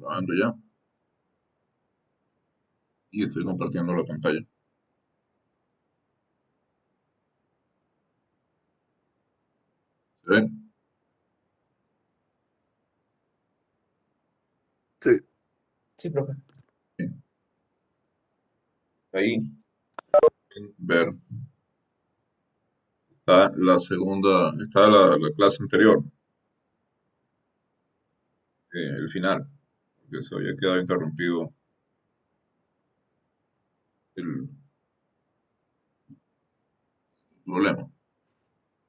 Grabando ya y estoy compartiendo la pantalla. ¿Se ve? Sí, sí, profe. Bien. Ahí, en ver, está la segunda, está la clase anterior, el final, porque se había quedado interrumpido el problema.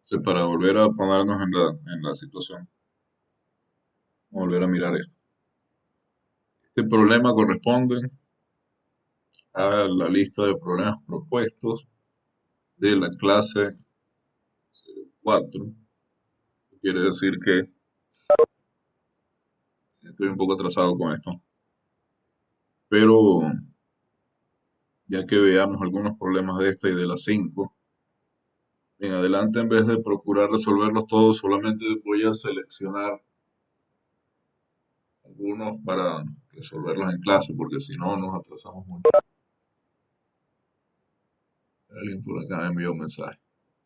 Entonces, para volver a ponernos en la situación, vamos a volver a mirar esto. Este problema corresponde a la lista de problemas propuestos de la clase 4. Quiere decir que estoy un poco atrasado con esto, pero ya que veamos algunos problemas de esta y de las 5, en adelante, en vez de procurar resolverlos todos, solamente voy a seleccionar algunos para resolverlos en clase, porque si no nos atrasamos mucho. Alguien por acá me envió un mensaje.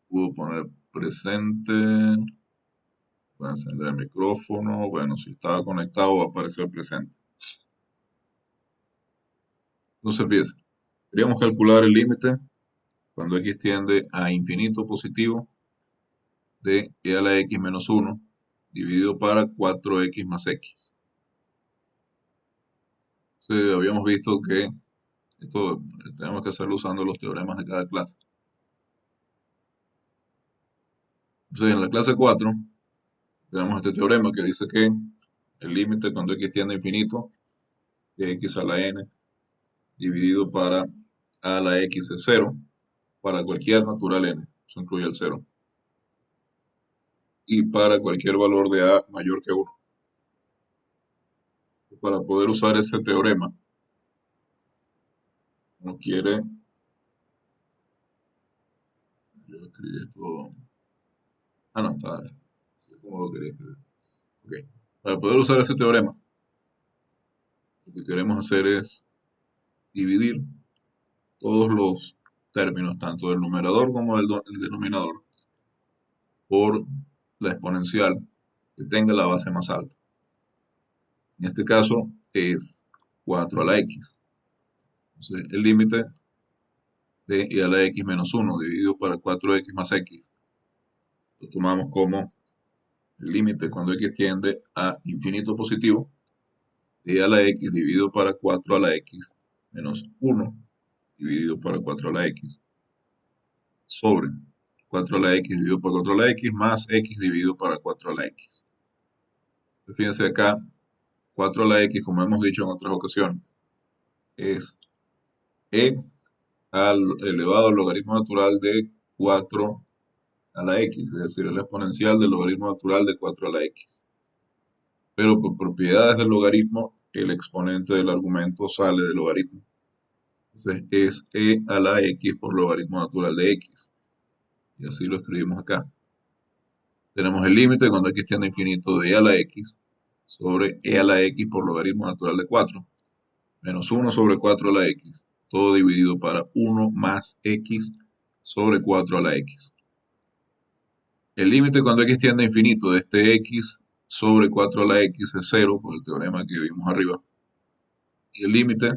Puedo poner presente, voy a encender el micrófono. Bueno, si estaba conectado va a aparecer presente. Entonces, fíjense, queríamos calcular el límite cuando x tiende a infinito positivo de e a la x menos 1 dividido para 4x más x. Entonces, habíamos visto que esto tenemos que hacerlo usando los teoremas de cada clase. Entonces, en la clase 4 tenemos este teorema que dice que el límite cuando x tiende a infinito es x a la n dividido para a la x es 0 para cualquier natural n, eso incluye el 0, y para cualquier valor de a mayor que 1. Para poder usar ese teorema, uno quiere, yo escribí todo, no, está, como lo quería escribir. Okay. Para poder usar ese teorema, lo que queremos hacer es dividir todos los términos, tanto del numerador como del denominador, por la exponencial que tenga la base más alta. En este caso es 4 a la x. Entonces, el límite de e a la x menos 1 dividido para 4x más x lo tomamos como el límite cuando x tiende a infinito positivo de e a la x dividido para 4 a la x menos 1 dividido para 4 a la x sobre 4 a la x dividido por 4 a la x más x dividido para 4 a la x. Fíjense acá, 4 a la x, como hemos dicho en otras ocasiones, es e al elevado al logaritmo natural de 4 a la x, es decir, es la exponencial del logaritmo natural de 4 a la x. Pero por propiedades del logaritmo, el exponente del argumento sale del logaritmo. Entonces es e a la x por logaritmo natural de x. Y así lo escribimos acá. Tenemos el límite cuando x tiende a infinito de e a la x sobre e a la x por logaritmo natural de 4 menos 1 sobre 4 a la x, todo dividido para 1 más x sobre 4 a la x. El límite cuando x tiende a infinito de este x sobre 4 a la x es 0 por el teorema que vimos arriba. Y el límite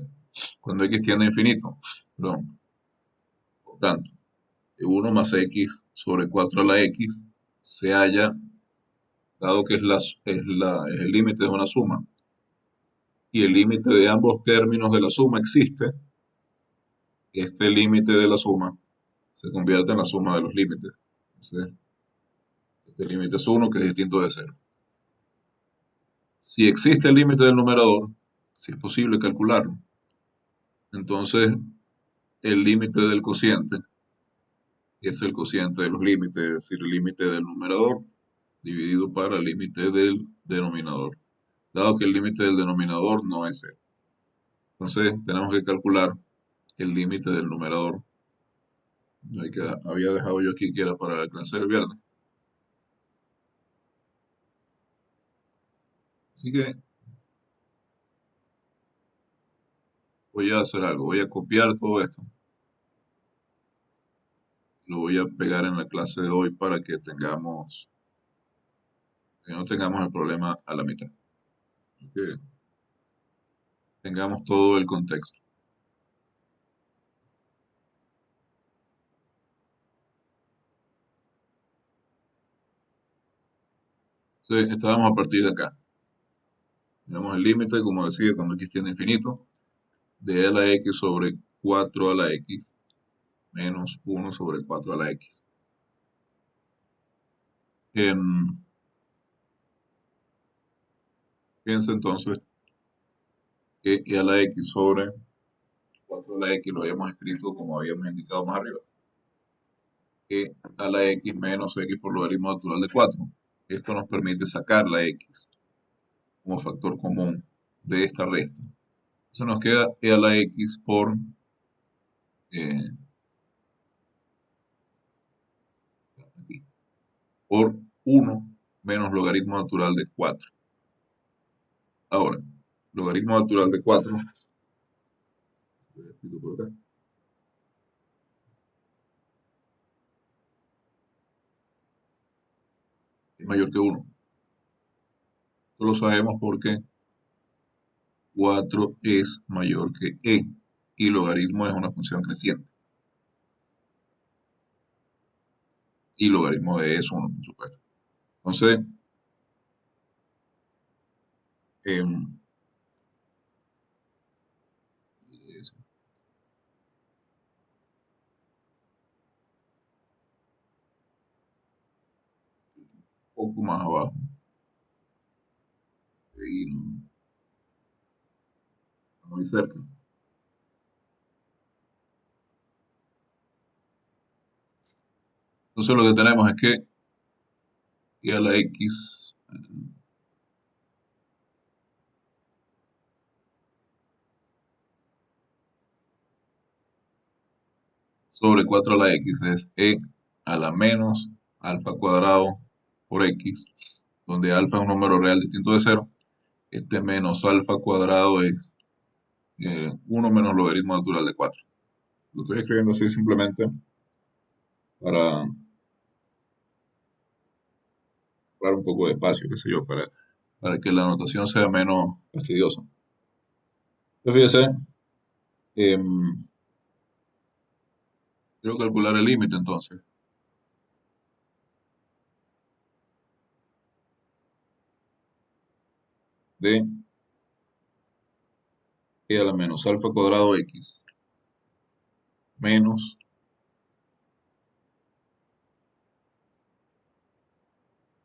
cuando x tiende a infinito, perdón, por tanto, de 1 más x sobre 4 a la x se halla, dado que es el límite de una suma, y el límite de ambos términos de la suma existe, este límite de la suma se convierte en la suma de los límites. Entonces, este límite es 1, que es distinto de 0. Si existe el límite del numerador, si es posible calcularlo, entonces el límite del cociente es el cociente de los límites, es decir, el límite del numerador dividido para el límite del denominador, dado que el límite del denominador no es 0. Entonces tenemos que calcular el límite del numerador. Había dejado yo aquí que era para la clase del viernes. Así que voy a hacer algo, voy a copiar todo esto, lo voy a pegar en la clase de hoy para que no tengamos el problema a la mitad, que tengamos todo el contexto. Entonces, estábamos a partir de acá. Tenemos el límite, como decía, cuando x tiende a infinito, de a la x sobre 4 a la x menos 1 sobre 4 a la x. Piensa entonces que e a la x sobre 4 a la x lo habíamos escrito como habíamos indicado más arriba, que a la x menos x por logaritmo natural de 4. Esto nos permite sacar la x como factor común de esta resta. Entonces nos queda e a la x eh, aquí, por 1 menos logaritmo natural de 4. Ahora, logaritmo natural de 4, por acá, es mayor que 1. Esto lo sabemos porque 4 es mayor que e y logaritmo es una función creciente. Y logaritmo de e es 1, por supuesto. Entonces, em, es un poco más abajo. Y no, muy cerca. Entonces lo que tenemos es que e a la x sobre 4 a la x es e a la menos alfa cuadrado por x, donde alfa es un número real distinto de cero. Este menos alfa cuadrado es 1 menos logaritmo natural de 4. Lo estoy escribiendo así simplemente para dar un poco de espacio, qué sé yo, para que la anotación sea menos fastidiosa. Entonces, fíjese, quiero calcular el límite entonces de e a la menos alfa cuadrado x menos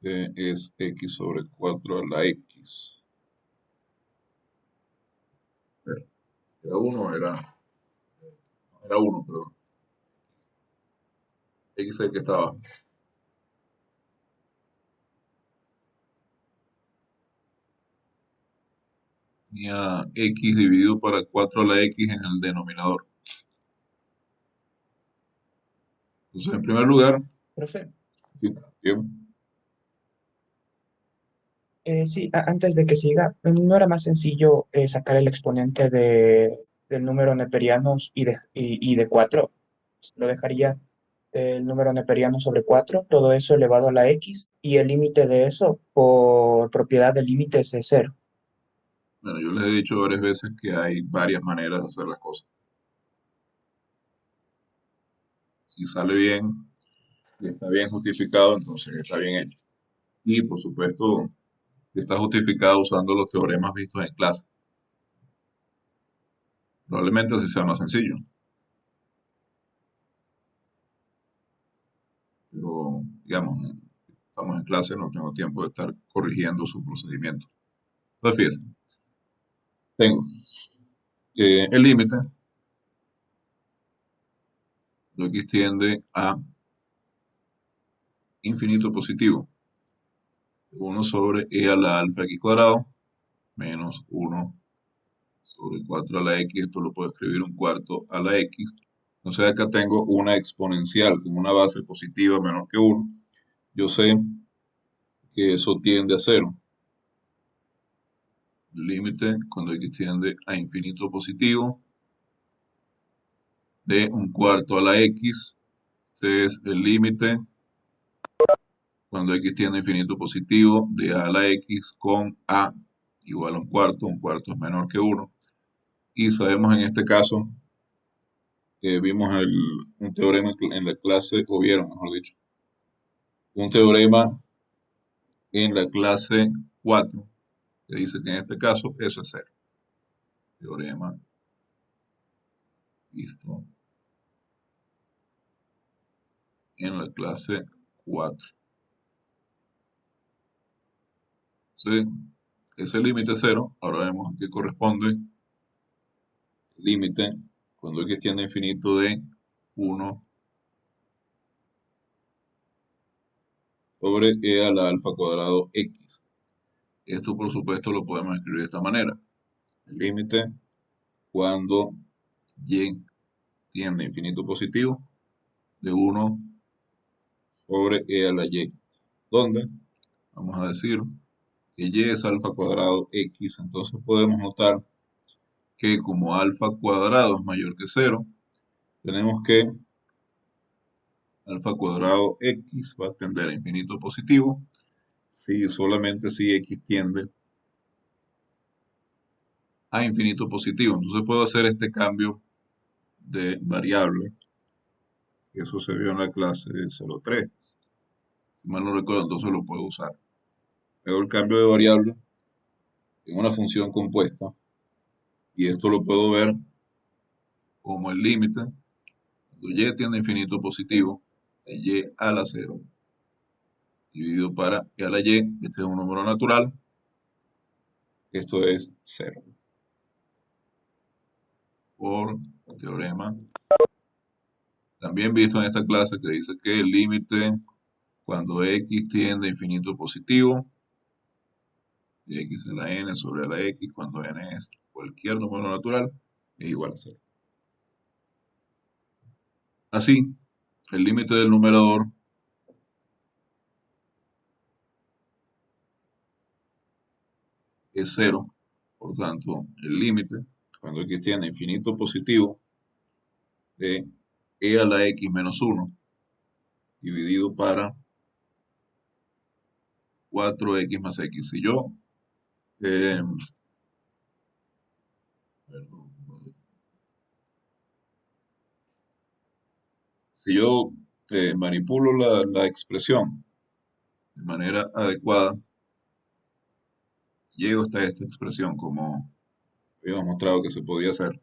es x sobre 4 a la x. A ver, ¿era 1 era 1, pero x es el que estaba. Tenía x dividido para 4 a la x en el denominador. Entonces, en primer lugar, Profe, sí, bien, sí, antes de que siga, ¿no era más sencillo sacar el exponente del número neperiano y de 4? Lo dejaría el número neperiano sobre 4, todo eso elevado a la x, y el límite de eso, por propiedad del límite, es 0. bueno, yo les he dicho varias veces que hay varias maneras de hacer las cosas. Si sale bien y está bien justificado, entonces está bien hecho. Y por supuesto, está justificado usando los teoremas vistos en clase. Probablemente así sea más sencillo, pero digamos, estamos en clase, no tengo tiempo de estar corrigiendo su procedimiento. Entonces, fíjense, tengo el límite, lo que tiende a infinito positivo, 1 sobre e a la alfa x cuadrado, menos 1 sobre 4 a la x, esto lo puedo escribir un cuarto a la x. Entonces acá tengo una exponencial con una base positiva menor que 1. Yo sé que eso tiende a cero. El límite cuando x tiende a infinito positivo de un cuarto a la x. Este es el límite cuando x tiende a infinito positivo de a la x con a igual a un cuarto es menor que 1. Y sabemos en este caso que vimos un teorema en la clase, o vieron, mejor dicho, un teorema en la clase 4 que dice que en este caso eso es cero. Teorema visto en la clase 4. Entonces, ese límite cero, ahora vemos a qué corresponde el límite cuando x tiende a infinito de 1 sobre e a la alfa cuadrado x. Esto, por supuesto, lo podemos escribir de esta manera. El límite cuando y tiende a infinito positivo de 1 sobre e a la y, donde vamos a decir que y es alfa cuadrado x. Entonces podemos notar que como alfa cuadrado es mayor que 0, tenemos que alfa cuadrado x va a tender a infinito positivo si solamente si x tiende a infinito positivo. Entonces puedo hacer este cambio de variable, que eso se vio en la clase 03. Si mal no recuerdo, entonces lo puedo usar. Hago el cambio de variable en una función compuesta y esto lo puedo ver como el límite cuando y tiende a infinito positivo de y a la 0 dividido para y a la y. Este es un número natural, esto es 0 por teorema también visto en esta clase, que dice que el límite cuando x tiende a infinito positivo y x es la n sobre la x cuando n es cualquier número natural es igual a 0. Así, el límite del numerador es 0, por tanto, el límite cuando x tiende a infinito positivo de e a la x menos 1 dividido para 4x más x. Eh, si yo manipulo la expresión de manera adecuada, llego hasta esta expresión como habíamos mostrado que se podía hacer.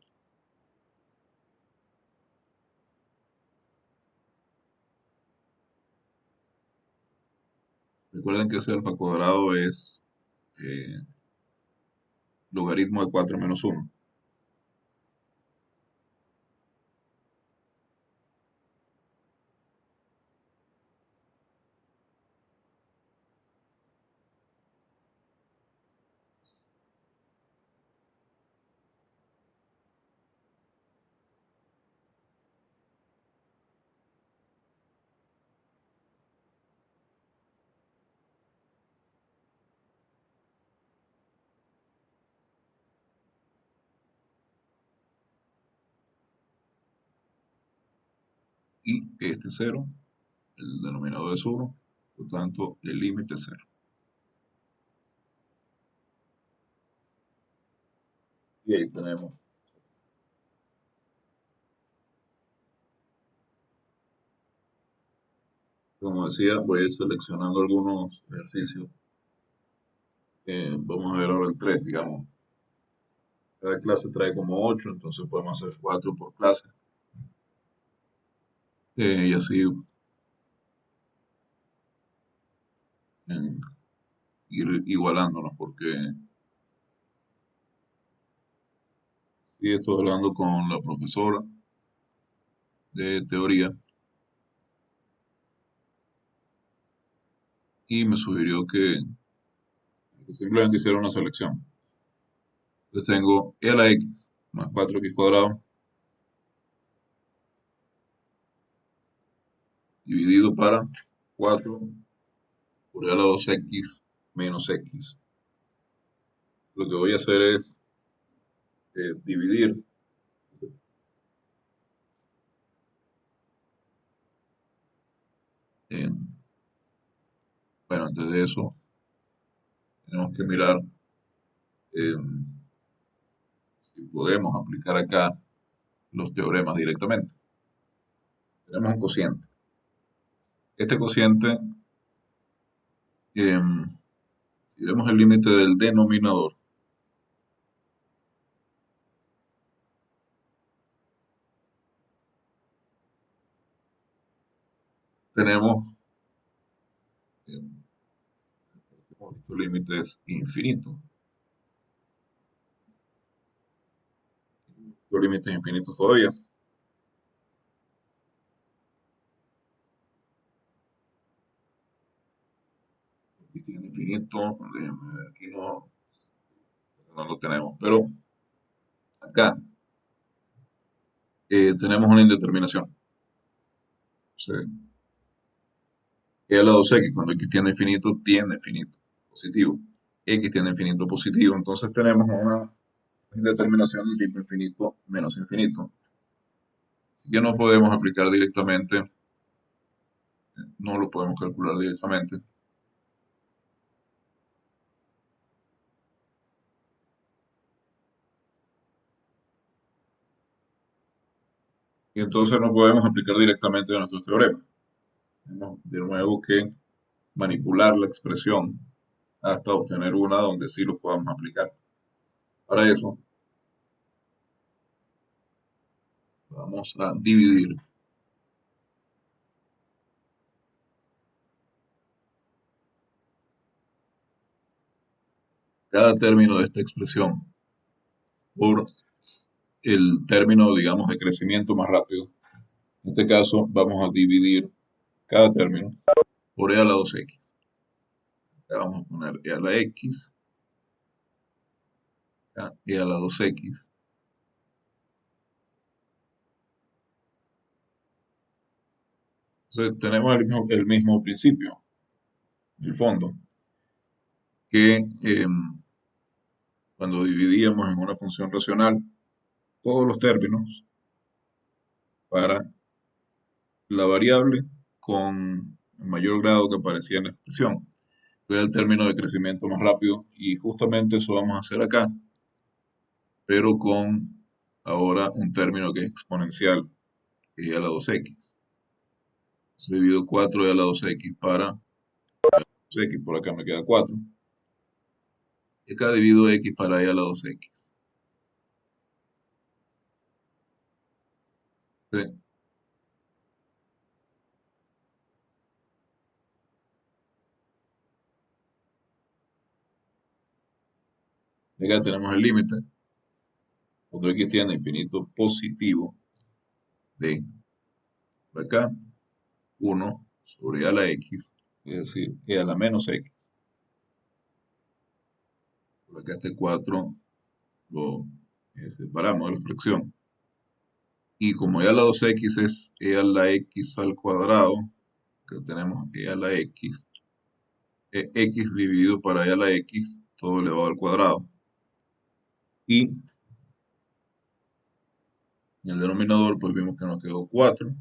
Recuerden que ese alfa cuadrado es eh, logaritmo de 4 menos 1. Y este 0, el denominador es 1, por tanto el límite es 0. Y ahí tenemos. Como decía, voy a ir seleccionando algunos ejercicios. Vamos a ver ahora el 3, digamos. Cada clase trae como 8, entonces podemos hacer 4 por clase. Y así eh, ir igualándonos, porque sí estoy hablando con la profesora de teoría y me sugirió que simplemente hiciera una selección. Entonces tengo e a la x más 4x cuadrado dividido para 4 por e a la 2x menos x. Lo que voy a hacer es dividir Eh, bueno, antes de eso, tenemos que mirar eh, si podemos aplicar acá los teoremas directamente. Tenemos un cociente. Este cociente, eh, si vemos el límite del denominador, tenemos eh, el límite es infinito. Los límites infinitos todavía. Aquí tiene infinito. Déjame ver, aquí no lo tenemos. Pero acá tenemos una indeterminación. O sea, que es la 2x, cuando x tiene infinito positivo. X tiene infinito positivo. Entonces tenemos una indeterminación del tipo infinito menos infinito. Así que no podemos aplicar directamente, no lo podemos calcular directamente. Y entonces no podemos aplicar directamente a nuestros teoremas. Tenemos de nuevo que manipular la expresión hasta obtener una donde sí lo podamos aplicar. Para eso vamos a dividir cada término de esta expresión por el término, digamos, de crecimiento más rápido. En este caso vamos a dividir cada término por e a la 2x. Acá vamos a poner e a la x, acá, e a la 2x. Entonces tenemos el mismo principio, el fondo, que cuando dividíamos en una función racional todos los términos para la variable con el mayor grado que aparecía en la expresión, que era el término de crecimiento más rápido, y justamente eso vamos a hacer acá, pero con ahora un término que es exponencial, que es a la 2x. Se divido 4 a la 2x para 2x, por acá me queda 4. Y acá divido x para e a la 2x. Sí. Y acá tenemos el límite, cuando x tiende a infinito positivo de, por acá, 1 sobre e a la x, es decir, e a la menos x. Por acá este 4 lo separamos de la fracción. Y como e a la 2x es e a la x al cuadrado, que tenemos e a la x, x dividido para e a la x, todo elevado al cuadrado. Y en el denominador, pues vimos que nos quedó 4.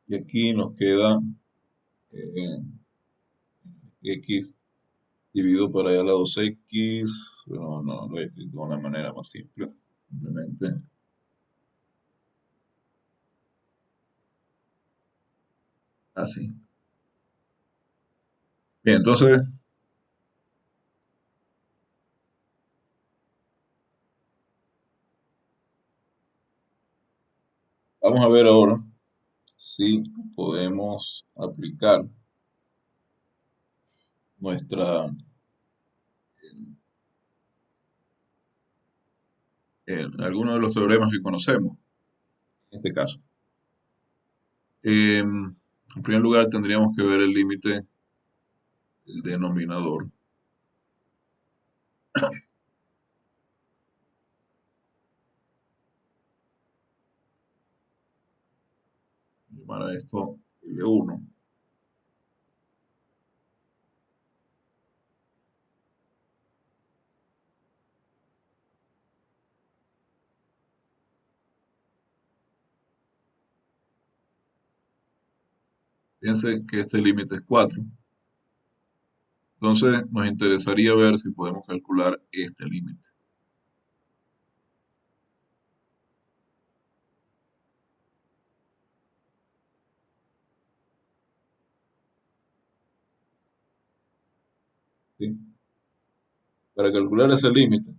Y aquí nos queda eh, x dividido para e a la 2x. Bueno, no lo he escrito de una manera más simple. Simplemente así. Bien, entonces vamos a ver ahora si podemos aplicar nuestra, algunos de los teoremas que conocemos en este caso. En primer lugar, tendríamos que ver el límite del denominador. Llamar a esto L1. Fíjense que este límite es 4. Entonces nos interesaría ver si podemos calcular este límite. ¿Sí? Para calcular ese límite,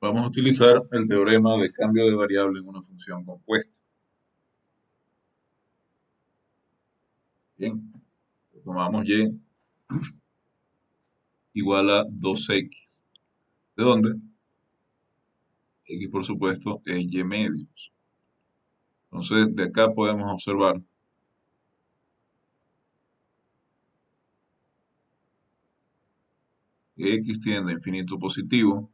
vamos a utilizar el teorema de cambio de variable en una función compuesta. Bien, tomamos y igual a 2x. ¿De dónde? X, por supuesto, es y medios. Entonces, de acá podemos observar que x tiende a infinito positivo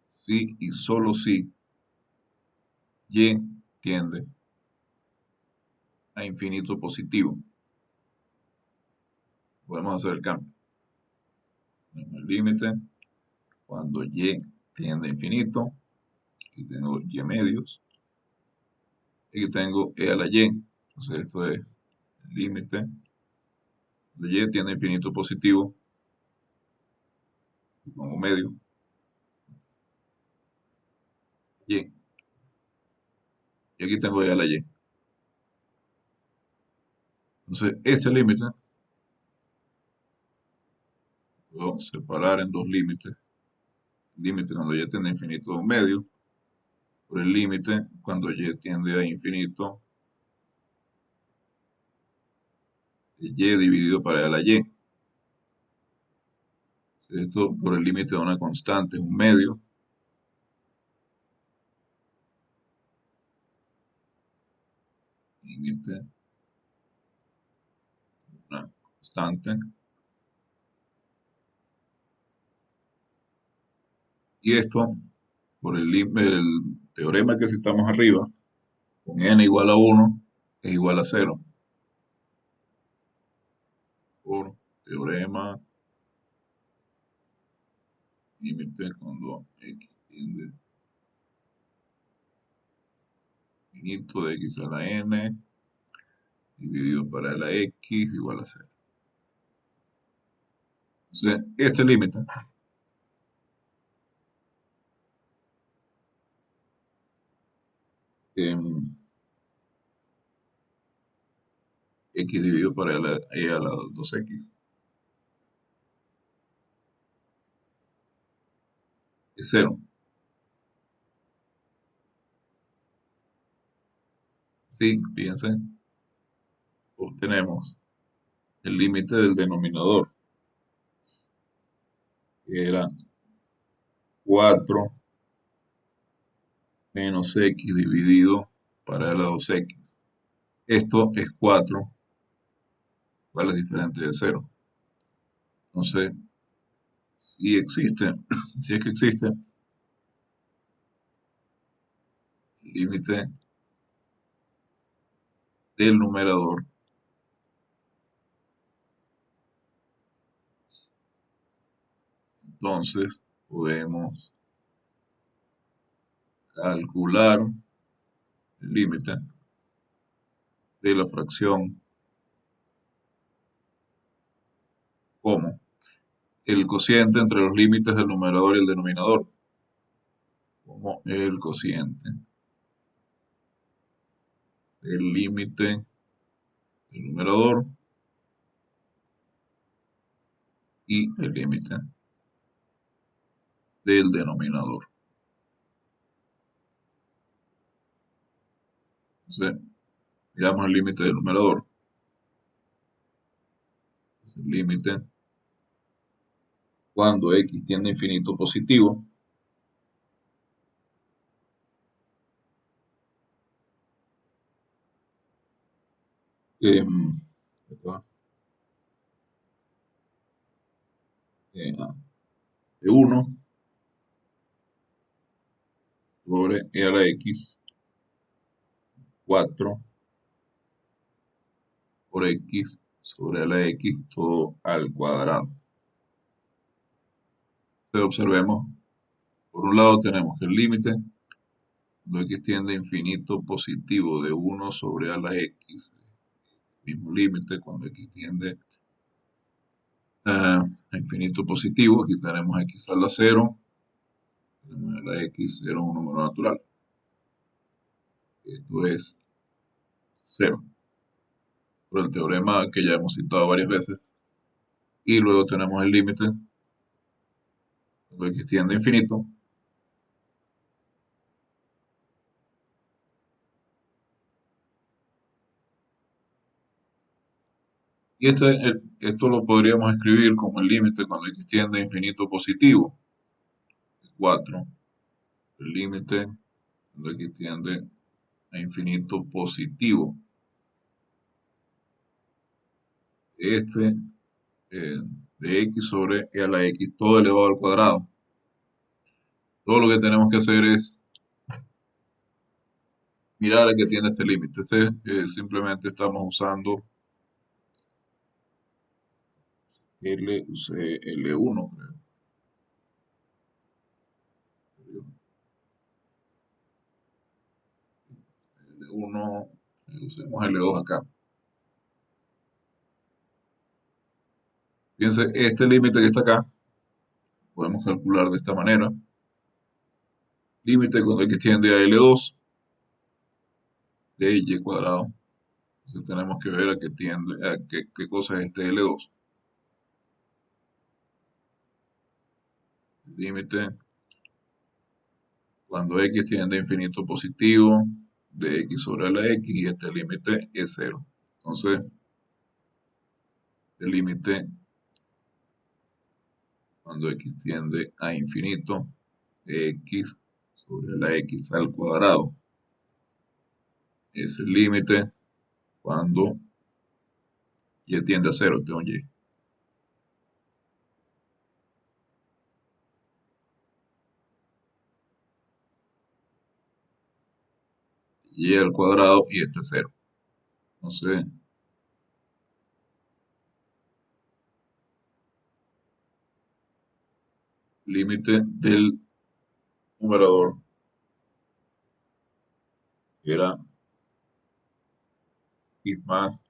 si y solo si y tiende a infinito positivo. Podemos hacer el cambio. Tenemos el límite cuando y tiende a infinito. Aquí tengo y medios. Y aquí tengo e a la y. Entonces esto es el límite. Cuando y tiende a infinito positivo. Y pongo medio. Y. Y aquí tengo e a la y. Entonces este límite lo puedo separar en dos límites. El límite cuando y tiende a infinito medio por el límite cuando y tiende a infinito y dividido para e a la y. Esto por el límite de una constante, un medio, límite de una constante. Y esto por el teorema que citamos arriba, con n igual a 1 es igual a 0. Por teorema límite cuando x tiende infinito de x a la n dividido para la x igual a 0. Entonces, este límite x dividido para e a la 2x es 0. Sí, fíjense, obtenemos el límite del denominador, que era 4 menos x dividido para la 2x. Esto es 4, ¿cuál es diferente de 0? Entonces, si existe, si es que existe el límite del numerador, entonces podemos calcular el límite de la fracción como el cociente entre los límites del numerador y el denominador, como el cociente del límite del numerador y el límite del denominador. Entonces, miramos el límite del numerador. Es el límite cuando x tiende a infinito positivo. Eh, de 1 e a la x 4 por x sobre a la x todo al cuadrado. Entonces observemos, por un lado tenemos que el límite cuando x tiende a infinito positivo de 1 sobre a la x, mismo límite cuando x tiende a infinito positivo, aquí tenemos x a la 0, tenemos a la x 0 un número natural, esto es 0, por el teorema que ya hemos citado varias veces, y luego tenemos el límite cuando x tiende a infinito, y esto lo podríamos escribir como el límite cuando x tiende a infinito positivo, 4, el límite cuando x tiende a infinito positivo, este eh, de x sobre e a la x, todo elevado al cuadrado. Todo lo que tenemos que hacer es mirar a qué tiende este límite. Simplemente estamos usando L1, creo. L1, usemos L2 acá. Fíjense, este límite que está acá, podemos calcular de esta manera. Límite cuando x tiende a L2 de y cuadrado. Entonces tenemos que ver a qué tiende, a qué cosa es este L2. Límite cuando x tiende a infinito positivo de x sobre la x y este límite es 0. Entonces, el límite cuando x tiende a infinito de x sobre la x al cuadrado es el límite cuando y tiende a 0, tengo y. Y al cuadrado y este es 0. Entonces, límite del numerador era x más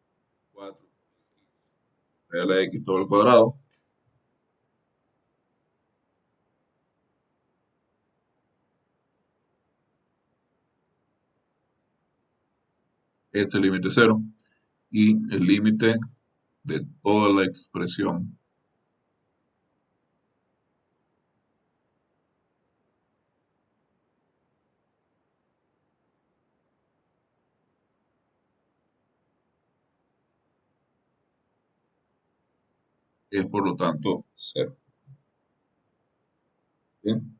4 a la x todo al cuadrado. Este límite es 0. Y el límite de toda la expresión es por lo tanto 0. Bien,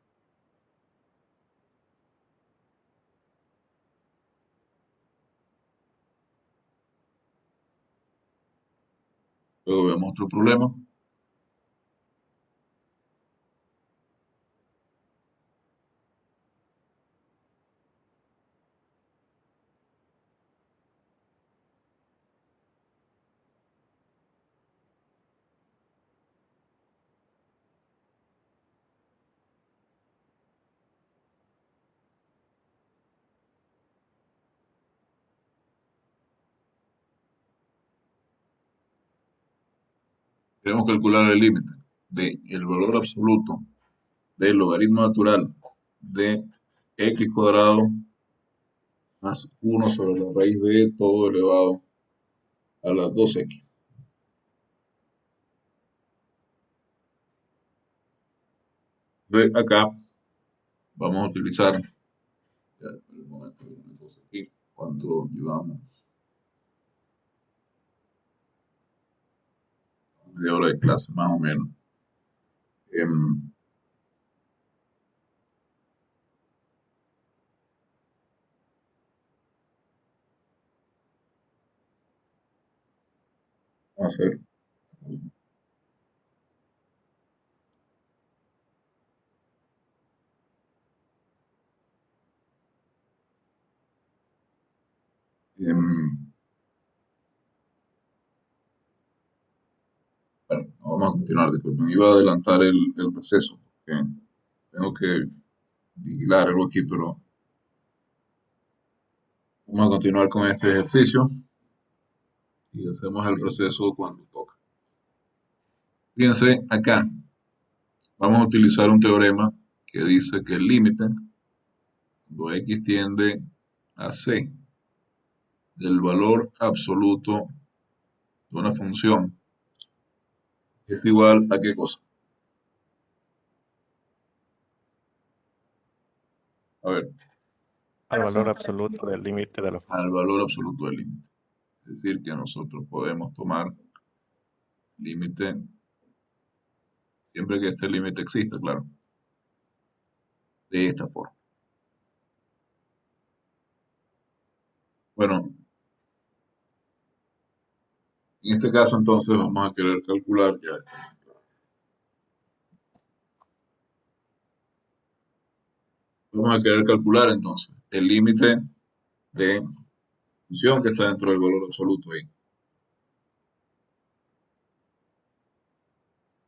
luego vemos otro problema. Queremos calcular el límite del valor absoluto del logaritmo natural de x cuadrado más 1 sobre la raíz de todo elevado a las 2x. Acá vamos a utilizar, ya, por el momento, una cosa aquí, cuánto llevamos, media hora de clase más o menos. Em, Vamos a hacer, Em, bueno, vamos a continuar, disculpen. Iba a adelantar el proceso, porque tengo que vigilar algo aquí, pero vamos a continuar con este ejercicio y hacemos el proceso cuando toca. Fíjense acá, vamos a utilizar un teorema que dice que el límite, cuando x tiende a c, del valor absoluto de una función es igual a qué cosa. A ver, Al valor absoluto del límite de la al función. valor absoluto del límite. Es decir, que nosotros podemos tomar límite siempre que este límite exista, claro, de esta forma. Bueno, en este caso entonces vamos a querer calcular ya esto. Vamos a querer calcular entonces el límite de función que está dentro del valor absoluto ahí.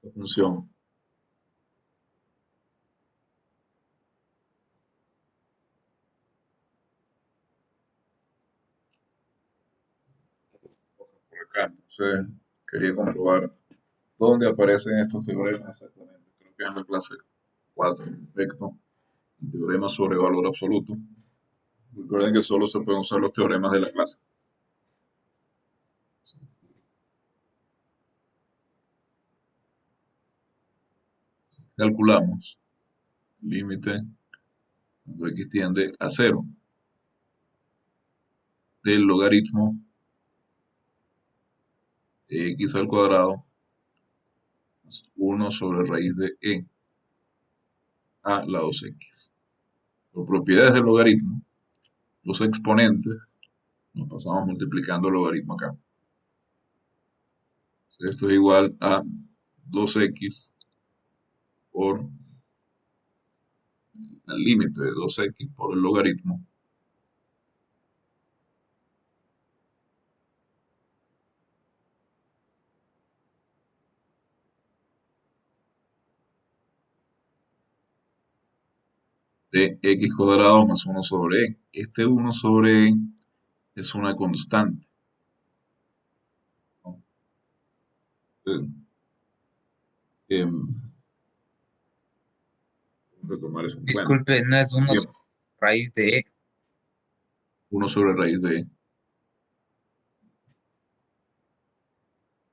La función por acá. Entonces, quería comprobar dónde aparecen estos teoremas exactamente. Creo que es en la clase 4, perfecto. El teorema sobre valor absoluto. Recuerden que solo se pueden usar los teoremas de la clase. Calculamos límite cuando x tiende a cero del logaritmo de x al cuadrado más 1 sobre raíz de e a la 2x. Por propiedades del logaritmo, los exponentes, nos pasamos multiplicando el logaritmo acá. Esto es igual a 2x por el límite de 2x por el logaritmo de x cuadrado más 1 sobre e. Este 1 sobre e es una constante, ¿no? Eh, em, Vamos a tomar eso en cuenta. Disculpe, no es 1 Bien, raíz de E. 1 sobre raíz de e.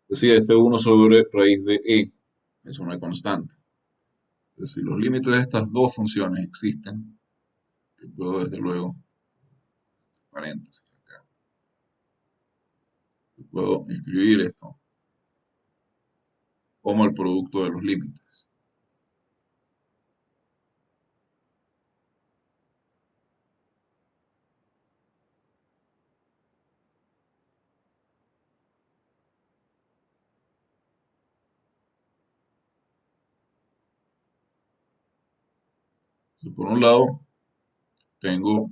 Decía, este 1 sobre raíz de e es una constante. Entonces, si los límites de estas dos funciones existen, yo puedo desde luego, paréntesis acá, yo puedo escribir esto como el producto de los límites. Entonces, por un lado, tengo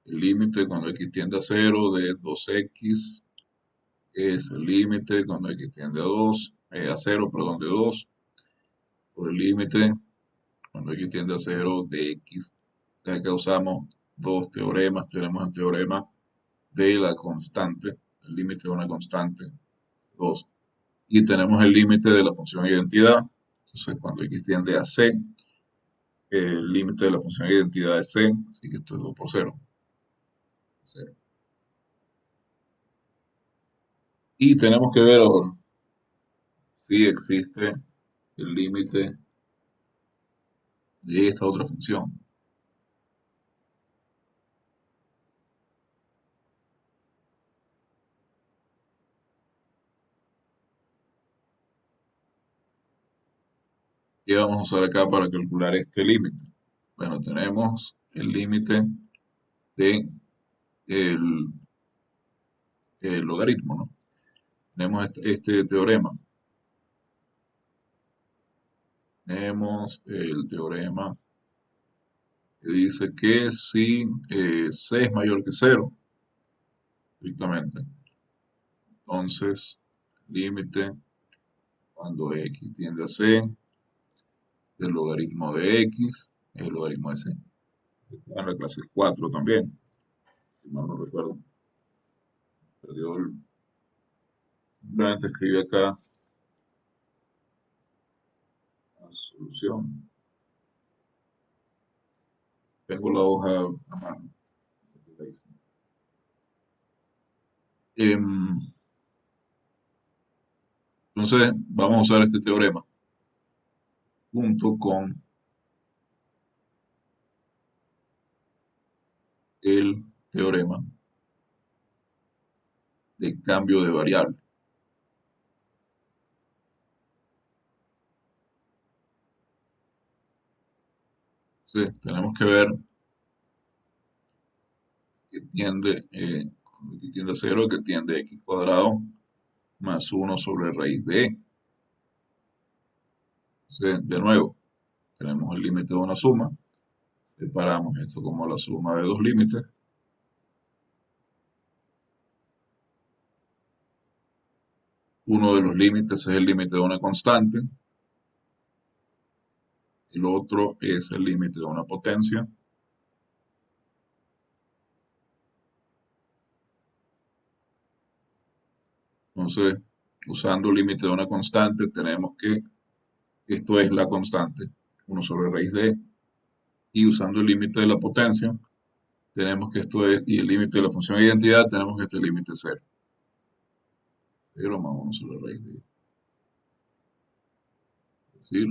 el límite cuando x tiende a cero de 2x, es el límite cuando x tiende a 2, a 0, perdón, de 2, por el límite cuando x tiende a cero de x. O sea que usamos dos teoremas. Tenemos el teorema de la constante, el límite de una constante, 2. Y tenemos el límite de la función identidad. Entonces, cuando x tiende a c, el límite de la función identidad es c, así que esto es 2 por 0. 0. Y tenemos que ver ahora si existe el límite de esta otra función. ¿Qué vamos a usar acá para calcular este límite? Bueno, tenemos el límite de el, el logaritmo, ¿no? Tenemos este teorema. Tenemos el teorema que dice que si c es mayor que 0, estrictamente. Entonces, límite cuando x tiende a c del logaritmo de x es el logaritmo de c. En la clase 4 también, si mal no recuerdo. Perdió el... Simplemente escribí acá la solución. Tengo la hoja a mano. Em, entonces, vamos a usar este teorema junto con el teorema de cambio de variable. Entonces, tenemos que ver que tiende, que tiende a 0, que tiende a x cuadrado más 1 sobre raíz de e. Entonces, de nuevo, tenemos el límite de una suma. Separamos esto como la suma de dos límites. Uno de los límites es el límite de una constante. El otro es el límite de una potencia. Entonces, usando el límite de una constante, tenemos que esto es la constante, 1 sobre raíz de e. Y usando el límite de la potencia, tenemos que esto es, y el límite de la función de identidad, tenemos que este límite es 0. 0 más 1 sobre raíz de e. Es decir,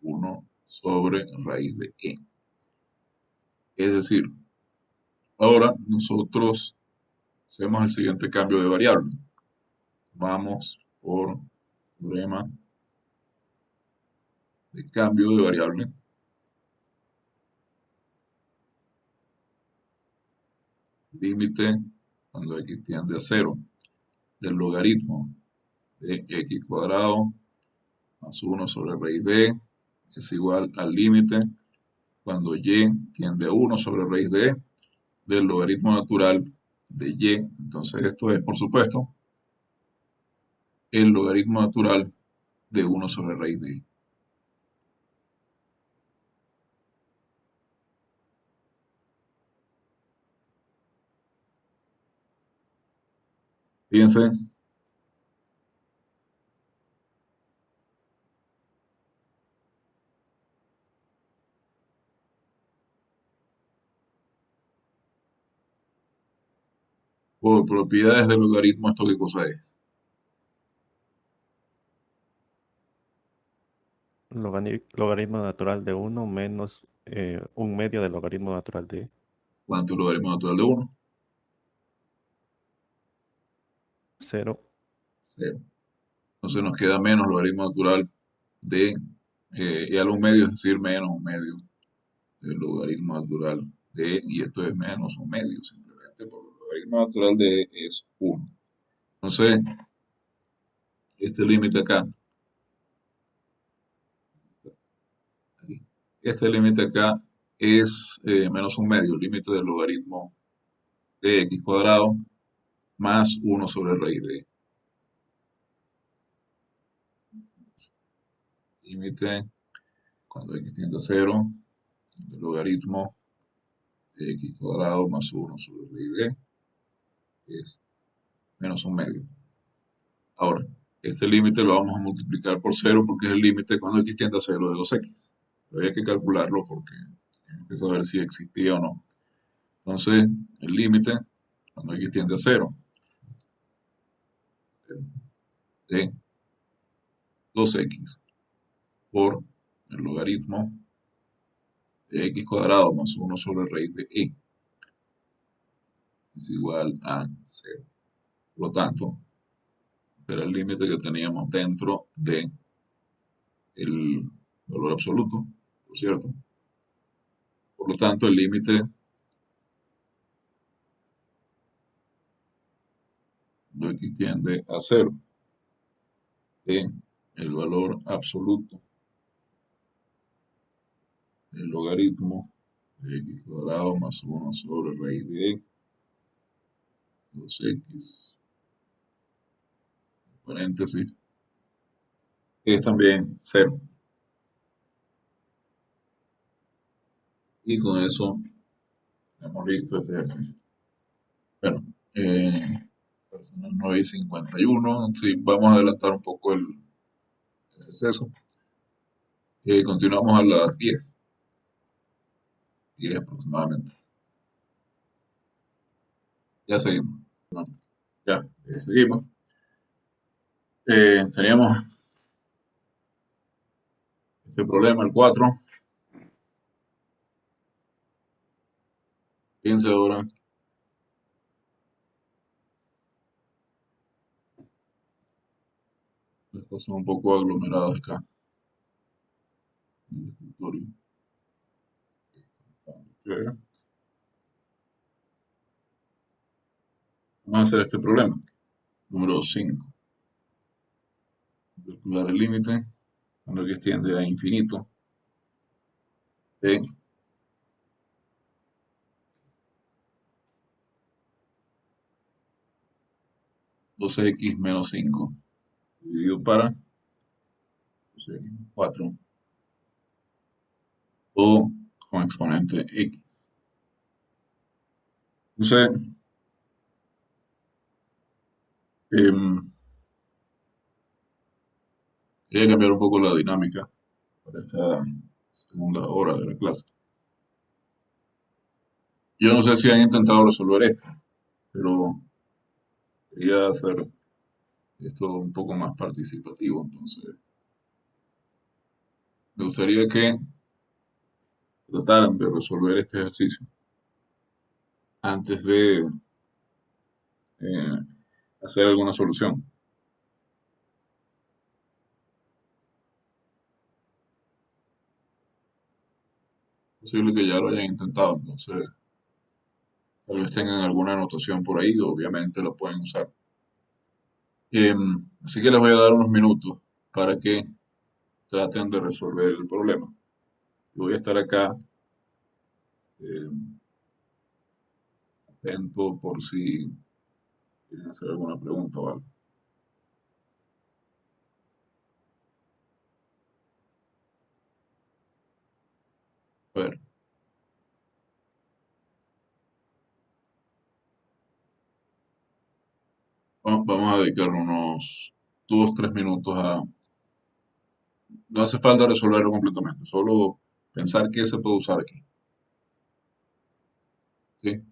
1 sobre raíz de e. Es decir, ahora nosotros hacemos el siguiente cambio de variable. Vamos por teorema de cambio de variable. Límite cuando x tiende a 0 del logaritmo de x cuadrado más 1 sobre raíz de e es igual al límite cuando y tiende a 1 sobre raíz de e del logaritmo natural de y. Entonces esto es, por supuesto, el logaritmo natural de 1 sobre raíz de e. Fíjense, por propiedades del logaritmo, ¿esto qué cosa es? Logaritmo natural de 1 menos un medio del logaritmo natural de ¿Cuánto es el logaritmo natural de 1? 0. 0. Entonces nos queda menos logaritmo natural de y algo medio, es decir, menos un medio del logaritmo natural de, y esto es menos un medio, simplemente porque el logaritmo natural de es 1. Entonces, este límite acá, este límite acá es menos un medio, el límite del logaritmo de x cuadrado más 1 sobre raíz de. Límite cuando x tiende a 0 del logaritmo de x cuadrado más 1 sobre raíz de es menos un medio. Ahora, este límite lo vamos a multiplicar por 0 porque es el límite cuando x tiende a 0 de los x. Había que calcularlo porque tenemos que saber si existía o no. Entonces, el límite cuando x tiende a 0 de 2x por el logaritmo de x cuadrado más 1 sobre raíz de e es igual a 0. Por lo tanto, era el límite que teníamos dentro de el valor absoluto, ¿por cierto? Por lo tanto, el límite de x tiende a 0 de el valor absoluto del logaritmo de x cuadrado más 1 sobre raíz de e 2x, paréntesis, es también 0. Y con eso hemos listo este ejercicio. Bueno, son las 9:51. Sí, vamos a adelantar un poco el exceso. Continuamos a las 10 aproximadamente. Ya seguimos. Bueno, ya, seguimos. Teníamos este problema, el 4. Fíjense ahora, las cosas un poco aglomeradas acá en el escritorio. Ok. Vamos a hacer este problema. Número 5. Calcular el límite cuando x tiende a infinito de 12x menos 5 dividido para 12x menos 4 o con exponente x. Entonces, em, quería cambiar un poco la dinámica para esta segunda hora de la clase. Yo no sé si han intentado resolver esto, pero quería hacer esto un poco más participativo. Entonces, me gustaría que trataran de resolver este ejercicio antes de eh, hacer alguna solución. Es posible que ya lo hayan intentado, entonces tal vez tengan alguna anotación por ahí, obviamente la pueden usar. Así que les voy a dar unos minutos para que traten de resolver el problema. Yo voy a estar acá em, atento por si quieren hacer alguna pregunta o algo. A ver, vamos a dedicar unos 2, 3 minutos a... No hace falta resolverlo completamente, solo pensar qué se puede usar aquí. ¿Sí?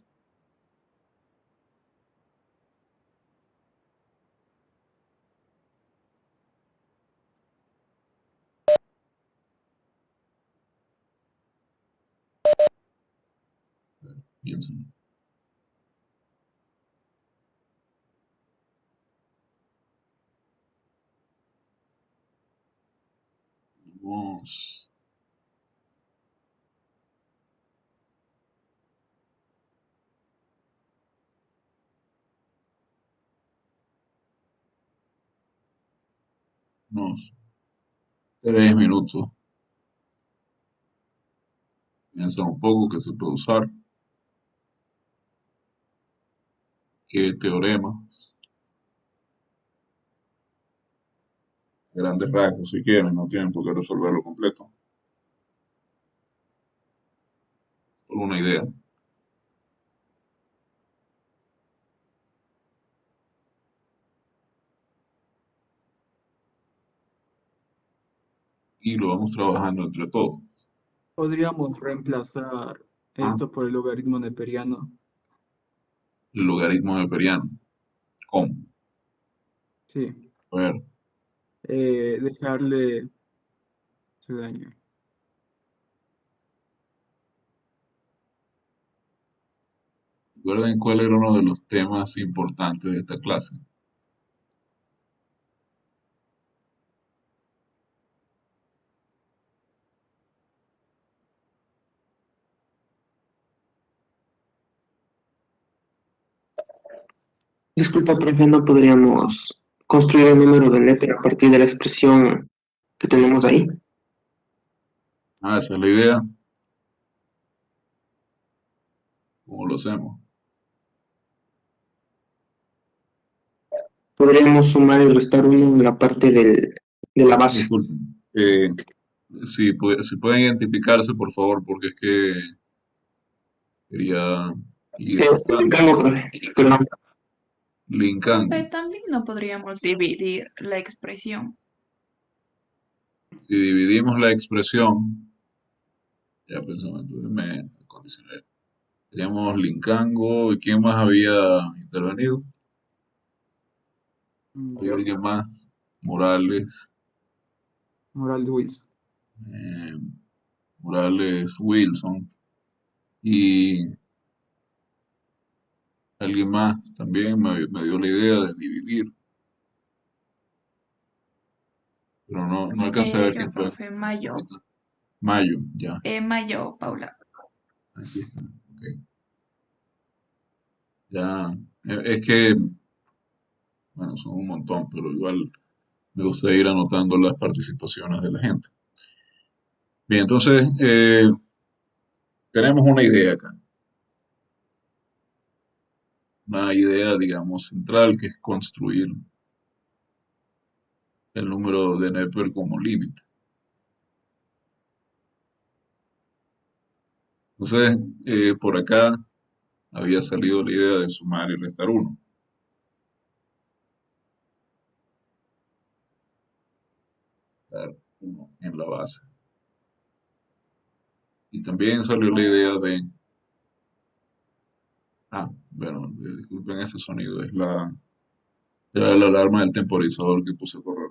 Piensen. Vamos, unos 3 minutos. Piensa un poco qué se puede usar, qué teorema, grandes rasgos si quieren, no tienen por qué resolverlo completo, solo una idea. Y lo vamos trabajando entre todos. Podríamos reemplazar Ah, esto por el logaritmo neperiano. el logaritmo neperiano. ¿Cómo? Sí. A ver, Dejarle se daño. recuerden cuál era uno de los temas importantes de esta clase. Disculpa, profe, ¿no podríamos construir el número de Neper a partir de la expresión que tenemos ahí? Ah, esa es la idea. ¿Cómo lo hacemos? podríamos sumar y restar uno en la parte de la base. Disculpen. Si pueden identificarse, por favor, porque es que quería ir notando. Cargo, profe, perdón. Linkando. Profe, también no podríamos dividir la expresión. Si dividimos la expresión, ya pensaba, entonces me condicioné. Teníamos Linkango y ¿quién más había intervenido? ¿Hay Yo, alguien más? Morales, Moral de Wilson. eh, Morales Wilson y alguien más también me dio la idea de dividir, pero no alcancé a ver Yo, quién fue. profe, Mayo. Mayo, ya, Mayo, Paula. aquí está. Ok, ya, es que, bueno, son un montón, pero igual me gusta ir anotando las participaciones de la gente. Bien, entonces, tenemos una idea acá, una idea, digamos, central, que es construir el número de Neper como límite. Entonces, por acá había salido la idea de sumar y restar uno. Dar uno en la base. Y también salió la idea de... Ah, bueno, disculpen ese sonido, era la alarma del temporizador que puse a correr.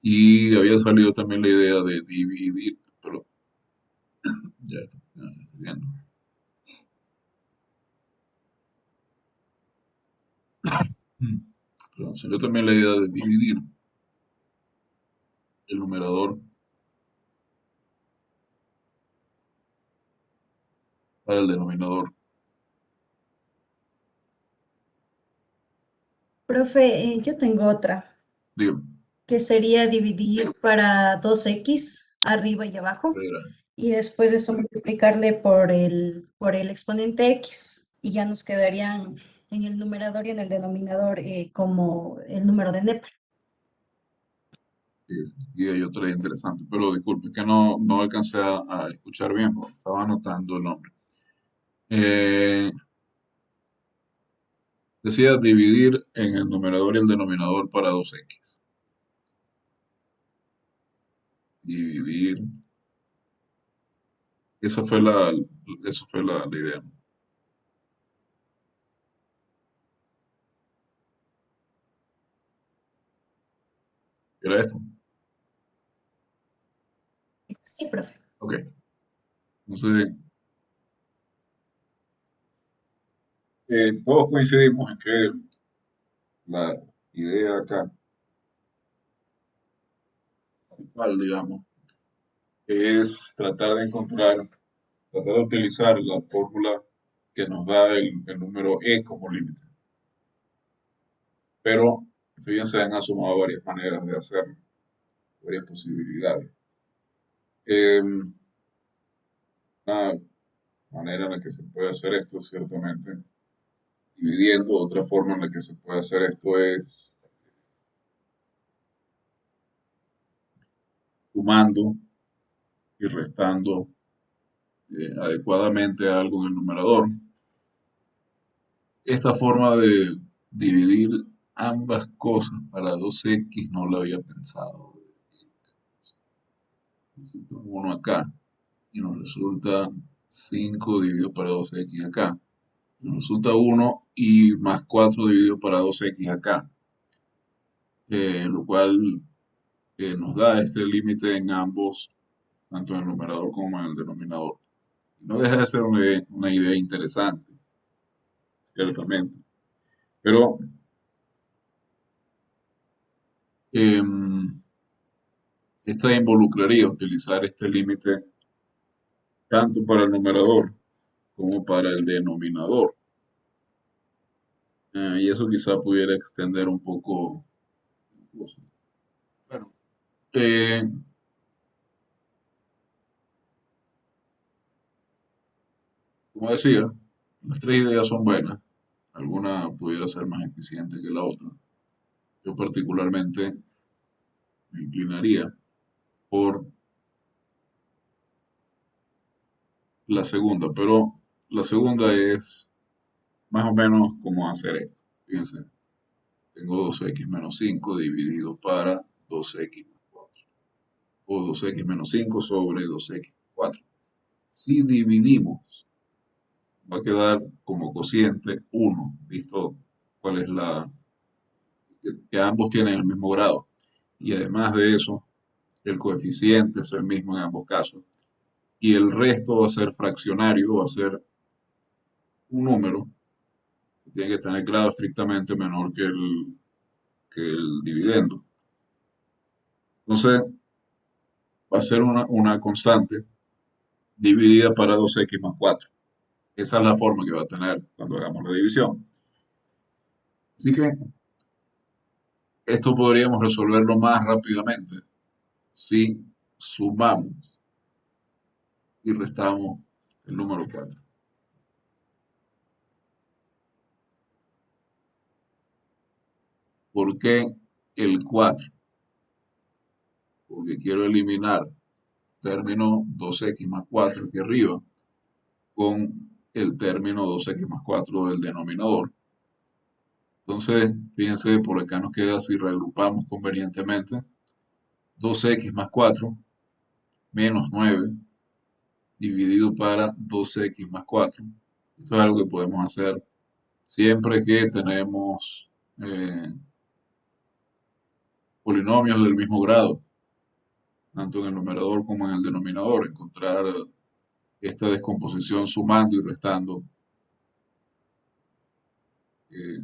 Y había salido también la idea de dividir, pero ya estoy viendo. Perdón, salió también la idea de dividir el numerador para el denominador. Profe, yo tengo otra, Digo, que sería dividir para 2x arriba y abajo, era, y después de eso multiplicarle por el exponente x, y ya nos quedarían en el numerador y en el denominador como el número de Neper. y hay otra interesante, pero disculpe que no alcancé a escuchar bien porque estaba anotando el nombre. Eh, Decía dividir en el numerador y el denominador para 2x. Dividir. Esa fue la idea, ¿no? Era esto. Sí, profe. Ok. Entonces, todos coincidimos en que la idea acá, principal, digamos, es tratar de utilizar la fórmula que nos da el número e como límite. Pero, fíjense, han asomado varias maneras de hacerlo, varias posibilidades. Una manera en la que se puede hacer esto, ciertamente, dividiendo. Otra forma en la que se puede hacer esto es sumando y restando adecuadamente algo en el numerador. Esta forma de dividir ambas cosas para 2x no la había pensado. Necesito un 1 acá y nos resulta 5 dividido para 2x acá. Nos resulta 1 y más 4 dividido para 2x acá. Lo cual nos da este límite en ambos, tanto en el numerador como en el denominador. Y no deja de ser una idea interesante, ciertamente. Pero em, esta involucraría utilizar este límite tanto para el numerador como para el denominador. Y eso quizá pudiera extender un poco la cosa. Bueno, eh, como decía, las tres ideas son buenas. Alguna pudiera ser más eficiente que la otra. Yo particularmente me inclinaría por la segunda, pero la segunda es más o menos como hacer esto. Fíjense, tengo 2x menos 5 dividido para 2x más 4, o 2x menos 5 sobre 2x más 4. Si dividimos, va a quedar como cociente 1, ¿visto? ¿Cuál es que ambos tienen el mismo grado? Y además de eso, el coeficiente es el mismo en ambos casos. Y el resto va a ser fraccionario, va a ser un número que tiene que tener grado estrictamente menor que el dividendo. Entonces, va a ser una constante dividida para 2x más 4. Esa es la forma que va a tener cuando hagamos la división. Así que esto podríamos resolverlo más rápidamente si sumamos y restamos el número 4. ¿Por qué el 4? Porque quiero eliminar término 2x más 4 aquí arriba con el término 2x más 4 del denominador. Entonces, fíjense, por acá nos queda, si reagrupamos convenientemente, 2x más 4 menos 9 dividido para 2x más 4. Esto es algo que podemos hacer siempre que tenemos polinomios del mismo grado, tanto en el numerador como en el denominador, encontrar esta descomposición sumando y restando eh,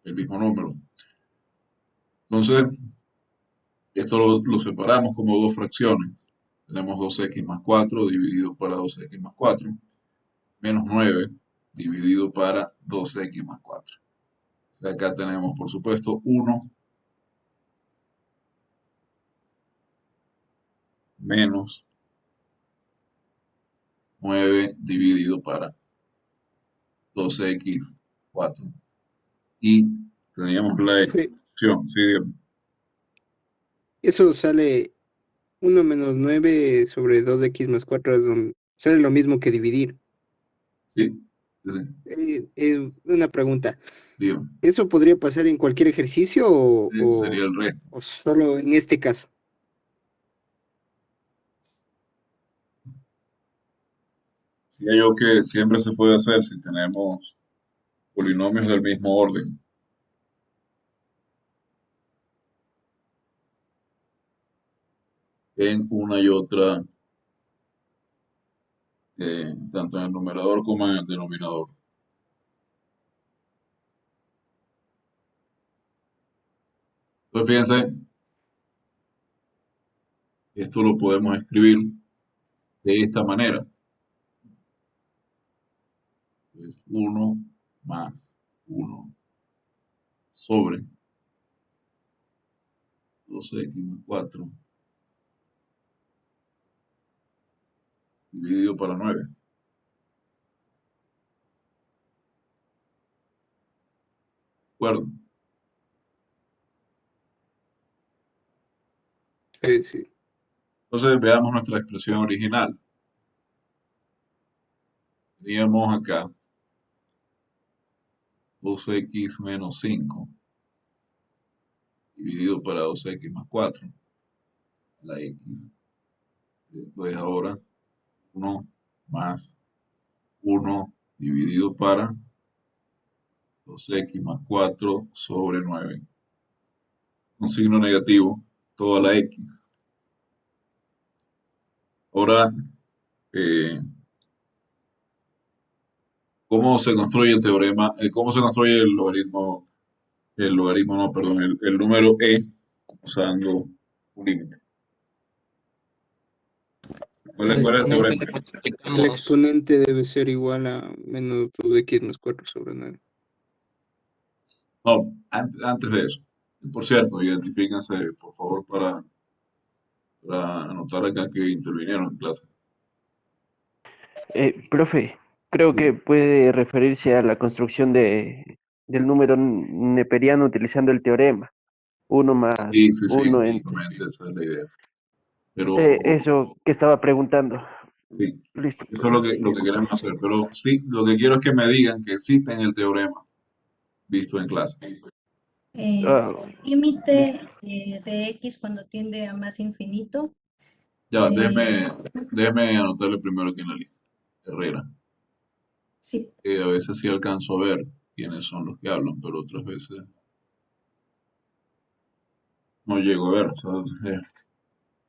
el mismo número. Entonces, esto lo separamos como dos fracciones. Tenemos 2x más 4 dividido para 2x más 4, menos 9 dividido para 2x más 4. O sea, acá tenemos, por supuesto, 1 menos 9 dividido para 2x 4. Y teníamos la Profe, expresión, ¿sí? eso sale 1 menos 9 sobre 2x más 4, sale lo mismo que dividir. Sí, sí, sí, Una pregunta, digo, ¿eso podría pasar en cualquier ejercicio sería el resto. o solo en este caso? Decía yo que siempre se puede hacer si tenemos polinomios del mismo orden. En una y otra, tanto en el numerador como en el denominador. Entonces, fíjense, esto lo podemos escribir de esta manera. Es 1 más 1 sobre 2x más 4 dividido para 9. ¿De acuerdo? Sí, sí. Entonces veamos nuestra expresión original. Teníamos acá 2x menos 5 dividido para 2x más 4, la x. Después ahora 1 más 1 dividido para 2x más 4 sobre 9. Un signo negativo, toda la x. Ahora, eh, ¿cómo se construye el teorema? ¿Cómo se construye no, perdón, el número e usando un límite? ¿Cuál El es el exponente teorema? le El multiplicamos. exponente debe ser igual a menos 2x más 4 sobre 9. No, antes de eso. Por cierto, identifíquense, por favor, para anotar acá que intervinieron en clase. Profe, creo Sí. que puede referirse a la construcción del número neperiano utilizando el teorema. 1 más Sí, sí, sí, 1 exactamente, esa es la idea. Pero eso que estaba preguntando. sí, Listo. eso es lo que queremos hacer. Pero sí, lo que quiero es que me digan que existe en el teorema visto en clase. Ah, Límite de x cuando tiende a más infinito. Ya, De, déjeme anotarle primero aquí en la lista. Herrera. sí, A veces sí alcanzo a ver quiénes son los que hablan, pero otras veces no llego a ver. O sea,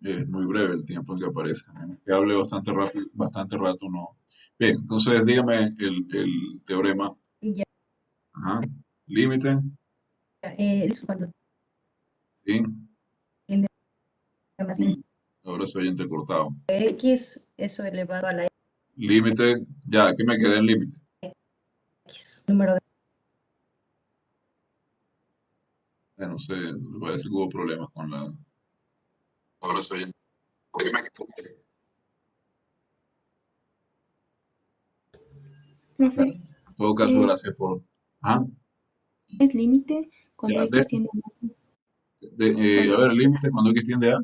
es muy breve el tiempo en que aparece. A menos que hable bastante rápido, bastante rato, no. Bien, entonces dígame el teorema. ya, Ajá. Límite, es cuando sí. tiende a más infinito. Ahora se oye entrecortado. X, eso elevado a la Límite, ya, aquí me quedé en límite. x, número de No sé, parece que hubo problemas con la. Ahora se oye. Bueno, Profe, en todo caso, es, gracias por. Ajá. es límite cuando Ya, X tiende a a cuando ver, el límite cuando X tiende a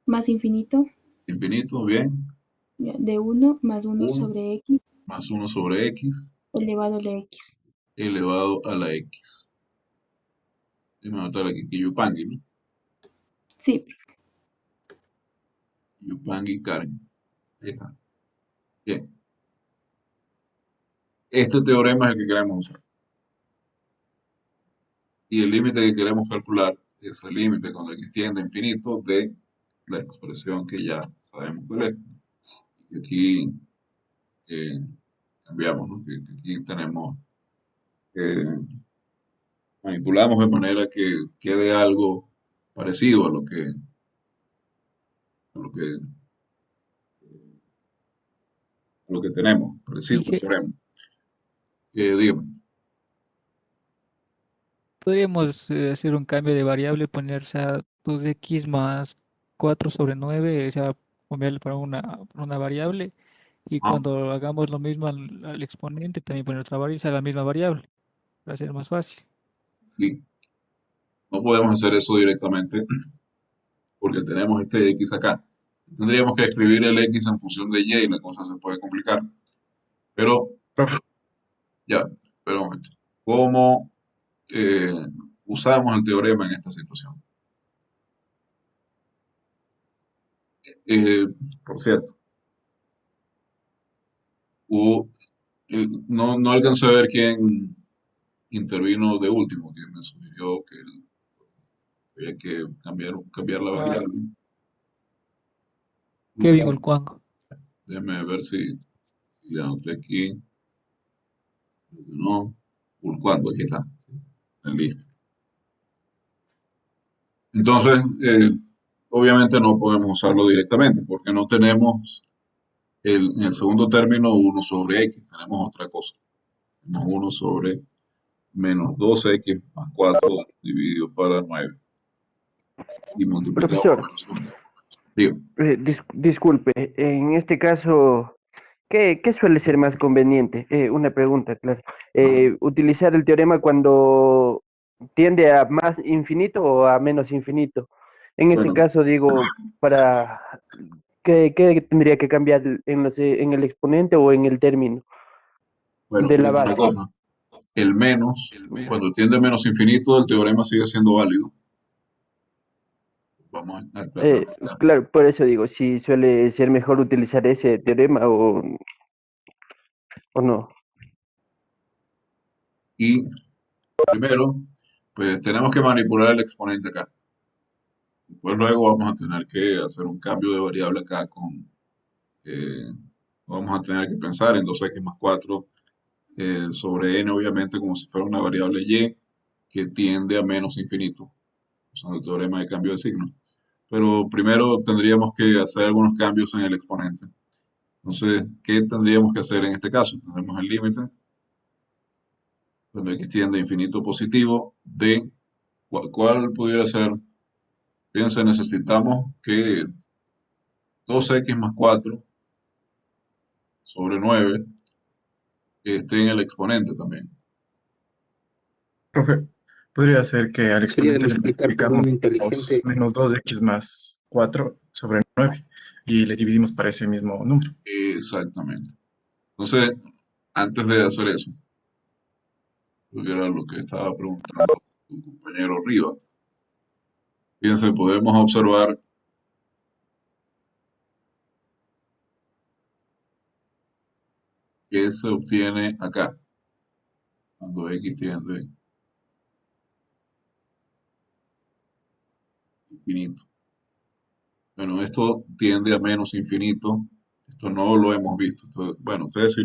más infinito, infinito, bien. ya, de 1 más 1 1 sobre X más 1 sobre X elevado a la X. elevado a la X. Déjame anotar aquí que Yupanqui, ¿no? Sí, Yupanqui Karen. Ahí está. Bien. Este teorema es el que queremos usar. Y el límite que queremos calcular es el límite cuando X tiende a infinito de la expresión que ya sabemos cuál es. Y aquí eh, cambiamos, ¿no? Que aquí tenemos, manipulamos de manera que quede algo parecido a lo que tenemos, parecido al teorema. Dígame. Podríamos hacer un cambio de variable, poner, o sea, 2x más 4 sobre 9, o sea, cambiarle para una variable, y Ah, cuando hagamos lo mismo al exponente, también poner otra variable, o sea, la misma variable, para hacer más fácil. sí, no podemos hacer eso directamente porque tenemos este X acá. Tendríamos que escribir el X en función de Y y la cosa se puede complicar. Pero, ya, espera un momento. ¿Cómo eh, usamos el teorema en esta situación? Eh, por cierto, hubo, no alcancé a ver quién intervino de último, que me sugirió que había que cambiar la variable. Kevin Olcuango. Déjeme ver si le anoté aquí. No, Urcuando, aquí está. Sí, listo. Entonces, obviamente no podemos usarlo directamente porque no tenemos en el segundo término 1 sobre x, tenemos otra cosa. Tenemos 1 sobre menos 2x más 4 dividido para 9 y multiplicado por profesor, menos 1. Digo, disculpe, en este caso, ¿qué suele ser más conveniente? Una pregunta, claro. ¿Utilizar el teorema cuando tiende a más infinito o a menos infinito? En este bueno, caso, digo, para ¿qué tendría que cambiar en el exponente o en el término bueno, de la fíjense una base? cosa. El menos, cuando tiende a menos infinito, el teorema sigue siendo válido. Vamos a aclarar Eh, acá. claro, por eso digo, si suele ser mejor utilizar ese teorema o no. Y primero, pues tenemos que manipular el exponente acá. Después luego vamos a tener que hacer un cambio de variable acá eh, vamos a tener que pensar en 2x más 4 sobre n, obviamente, como si fuera una variable y que tiende a menos infinito, usando el teorema de cambio de signo. Pero primero tendríamos que hacer algunos cambios en el exponente. Entonces, ¿qué tendríamos que hacer en este caso? Tenemos el límite, cuando x tiende a infinito positivo, de ¿cuál pudiera ser? Fíjense, necesitamos que 2x más 4 sobre 9 esté en el exponente también. Profe, Podría ser que al exponente Podríamos le explicar por multiplicamos uno inteligente. menos 2x más 4 sobre 9 y le dividimos para ese mismo número. Exactamente. Entonces, antes de hacer eso, lo que era lo que estaba preguntando tu compañero Rivas, fíjense, podemos observar que se obtiene acá, cuando x tiende a infinito. Bueno, esto tiende a menos infinito. Esto no lo hemos visto. Bueno, ustedes sí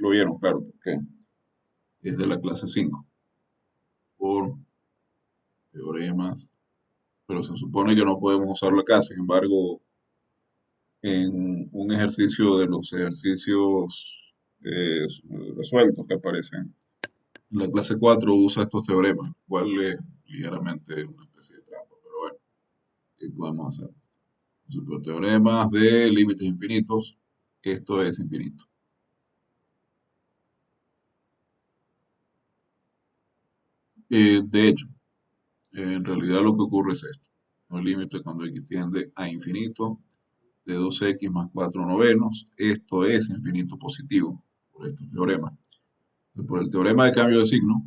lo vieron, claro, porque es de la clase 5 por teoremas, pero se supone que no podemos usarlo acá. Sin embargo, en un ejercicio de los ejercicios resueltos que aparecen en la clase 4 usa estos teoremas, cual es ligeramente una especie de trampa, pero bueno, ¿qué podemos hacer? Entonces, por teoremas de límites infinitos, esto es infinito. De hecho, en realidad lo que ocurre es esto. Un límite cuando x tiende a infinito de 2x más 4 novenos. Esto es infinito positivo por este teorema. Entonces, por el teorema de cambio de signo,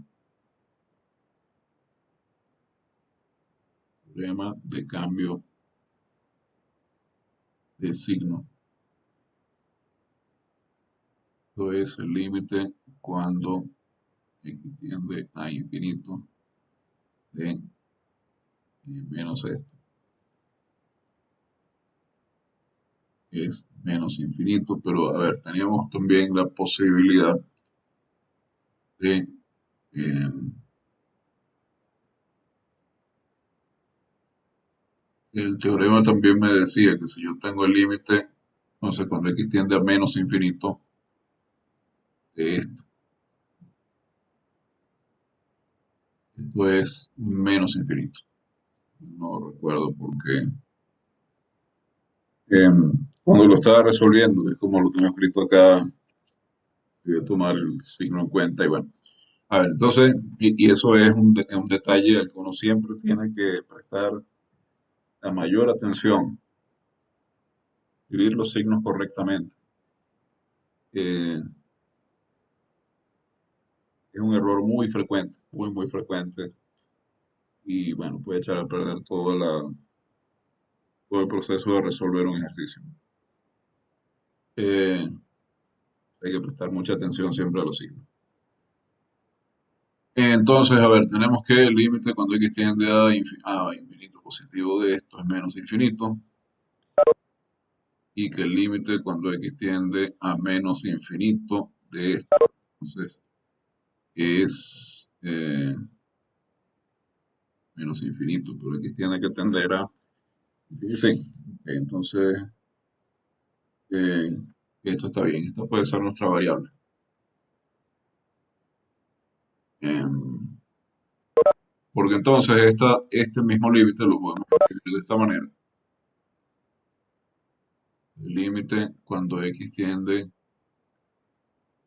teorema de cambio de signo, esto es el límite cuando x tiende a infinito de menos esto. Es menos infinito, pero a ver, teníamos también la posibilidad de el teorema también me decía que si yo tengo el límite, entonces cuando x tiende a menos infinito de esto es menos infinito. No recuerdo por qué. Cuando lo estaba resolviendo, es como lo tengo escrito acá, voy a tomar el signo en cuenta y bueno. A ver, entonces, y eso es un detalle al que uno siempre tiene que prestar la mayor atención, escribir los signos correctamente. Eh, es un error muy frecuente, muy frecuente, y bueno, puede echar a perder todo el proceso de resolver un ejercicio. Eh, hay que prestar mucha atención siempre a los signos. Entonces, a ver, tenemos que el límite cuando x tiende a infinito positivo de esto es menos infinito, y que el límite cuando x tiende a menos infinito de esto, entonces, es menos infinito, pero x tiene que tender a, sí, entonces, eh, esto está bien, esta puede ser nuestra variable. Em, porque entonces este mismo límite lo podemos escribir de esta manera. El límite cuando x tiende,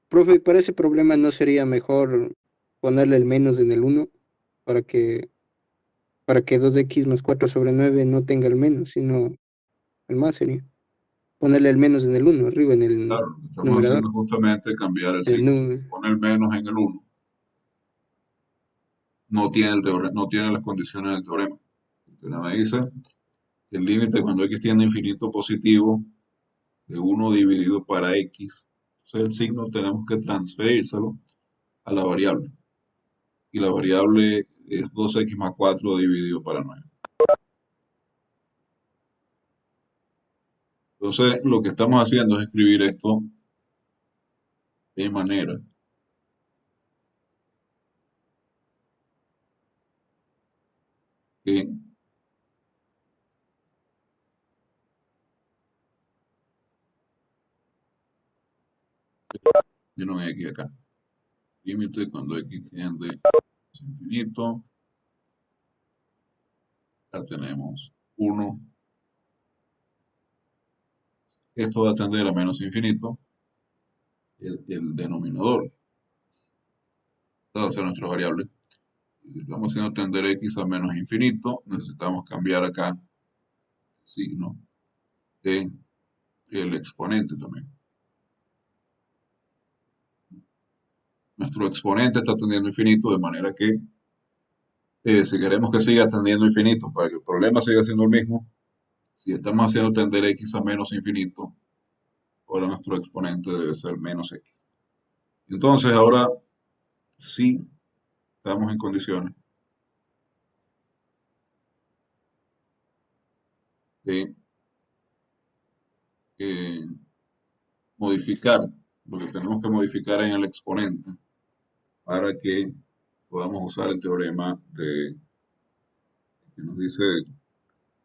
Profe, para ese problema no sería mejor ponerle el menos en el 1 para que 2x más 4 sobre 9 no tenga el menos, sino el más sería. Ponerle el menos en el 1, arriba en el claro, lo que estamos numerador. haciendo es justamente cambiar el En el signo. nu- Pone el menos en el 1, no tiene no tiene las condiciones del teorema. El teorema dice que el límite cuando x tiende a infinito positivo de 1 dividido para x, entonces el signo tenemos que transferírselo a la variable. Y la variable es 2x más 4 dividido para 9. Entonces, lo que estamos haciendo es escribir esto de manera que tiene un x acá. Límite cuando x tiende a infinito. Acá tenemos 1. Esto va a tender a menos infinito. El denominador. Esta va a ser nuestra variable. Y si estamos haciendo tender x a menos infinito, necesitamos cambiar acá el signo de el exponente también. Nuestro exponente está tendiendo a infinito, de manera que si queremos que siga tendiendo a infinito para que el problema siga siendo el mismo, si estamos haciendo tender x a menos infinito, ahora nuestro exponente debe ser menos x. Entonces ahora sí estamos en condiciones de modificar lo que tenemos que modificar en el exponente para que podamos usar el teorema que nos dice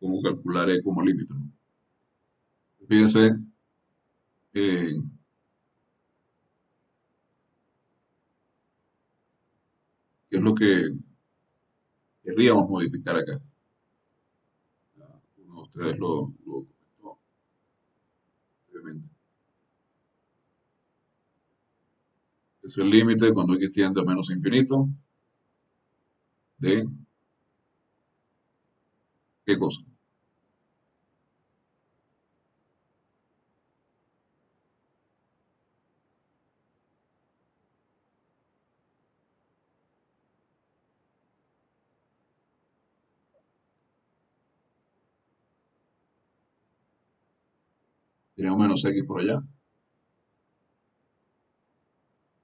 cómo calcular E como límite, ¿no? Fíjense, eh, qué es lo que querríamos modificar acá. Uno de ustedes lo comentó, obviamente. Es el límite cuando x tiende a menos infinito de qué cosa. Tenemos menos x por allá.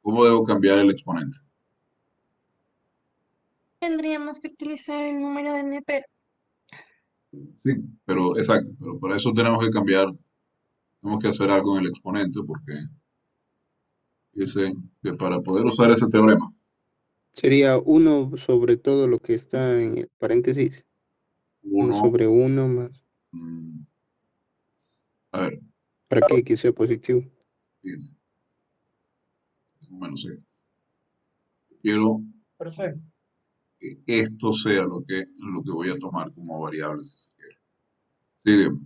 ¿Cómo debo cambiar el exponente? Tendríamos que utilizar el número de Neper. Sí, pero exacto, pero para eso tenemos que cambiar, tenemos que hacer algo en el exponente porque dice que para poder usar ese teorema, Sería 1 sobre todo lo que está en el paréntesis. 1 1, sobre 1 más. a ver, Para que x sea positivo. fíjense, tengo menos x. Quiero Profe, que esto sea lo que voy a tomar como variable si se quiere. Sí, dígame.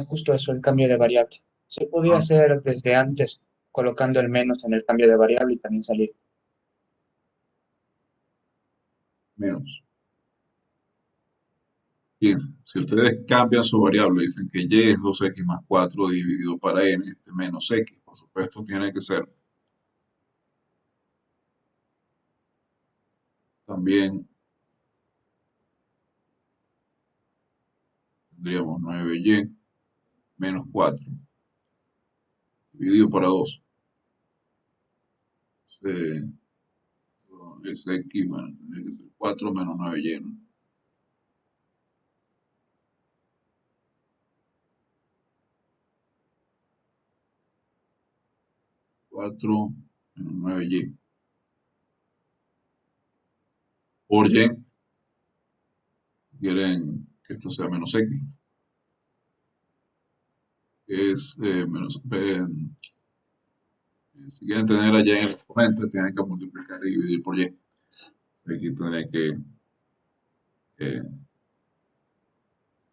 justo eso, el cambio de variable. Se podía Ah, hacer desde antes, colocando el menos en el cambio de variable y también salir. menos. Fíjense, si ustedes cambian su variable, dicen que y es 2x más 4 dividido para n, este menos x, por supuesto, tiene que ser también, tendríamos 9y menos 4 dividido para 2. Es x, bueno, tendría que ser 4 menos 9y, ¿no? 4 menos 9y por y, quieren que esto sea menos x, es si quieren tener a y en el exponente, tienen que multiplicar y dividir por y. Aquí tendría que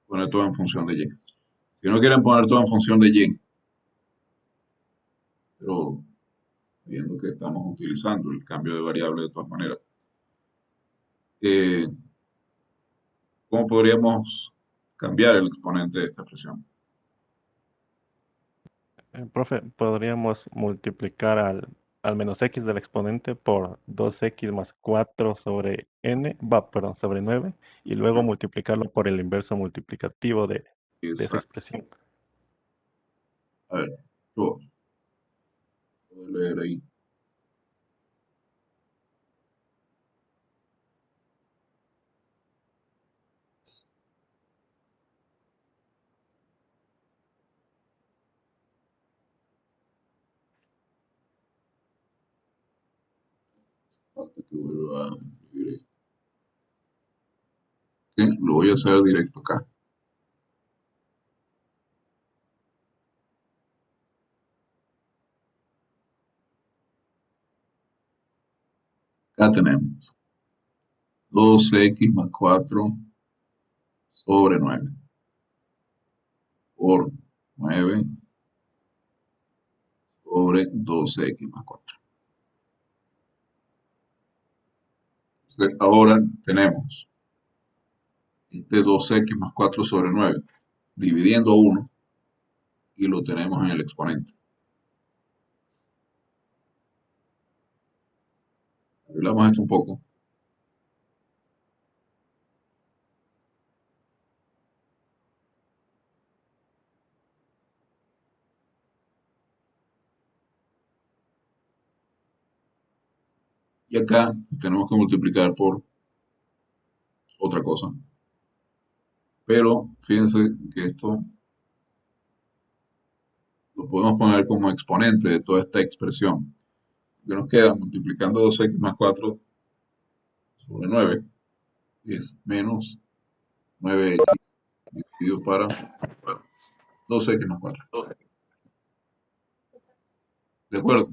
poner todo en función de y. Si no quieren poner todo en función de y, pero viendo que estamos utilizando el cambio de variable de todas maneras, eh, ¿cómo podríamos cambiar el exponente de esta expresión? Profe, podríamos multiplicar al menos x del exponente por 2x más 4 sobre n, perdón, sobre 9, y luego multiplicarlo por el inverso multiplicativo de esa Exacto. expresión. A ver, yo voy a leer ahí. Hasta que vuelva a escribir esto. Ok, lo voy a hacer directo acá. Acá tenemos 2x más 4 sobre 9 por 9 sobre 12x más 4. Ahora tenemos este 2x más 4 sobre 9 dividiendo 1 y lo tenemos en el exponente. Arreglamos esto un poco. Y acá tenemos que multiplicar por otra cosa. Pero fíjense que esto lo podemos poner como exponente de toda esta expresión. Que nos queda multiplicando 2x más 4 sobre 9 es menos 9x dividido para 2x más 4. ¿De acuerdo?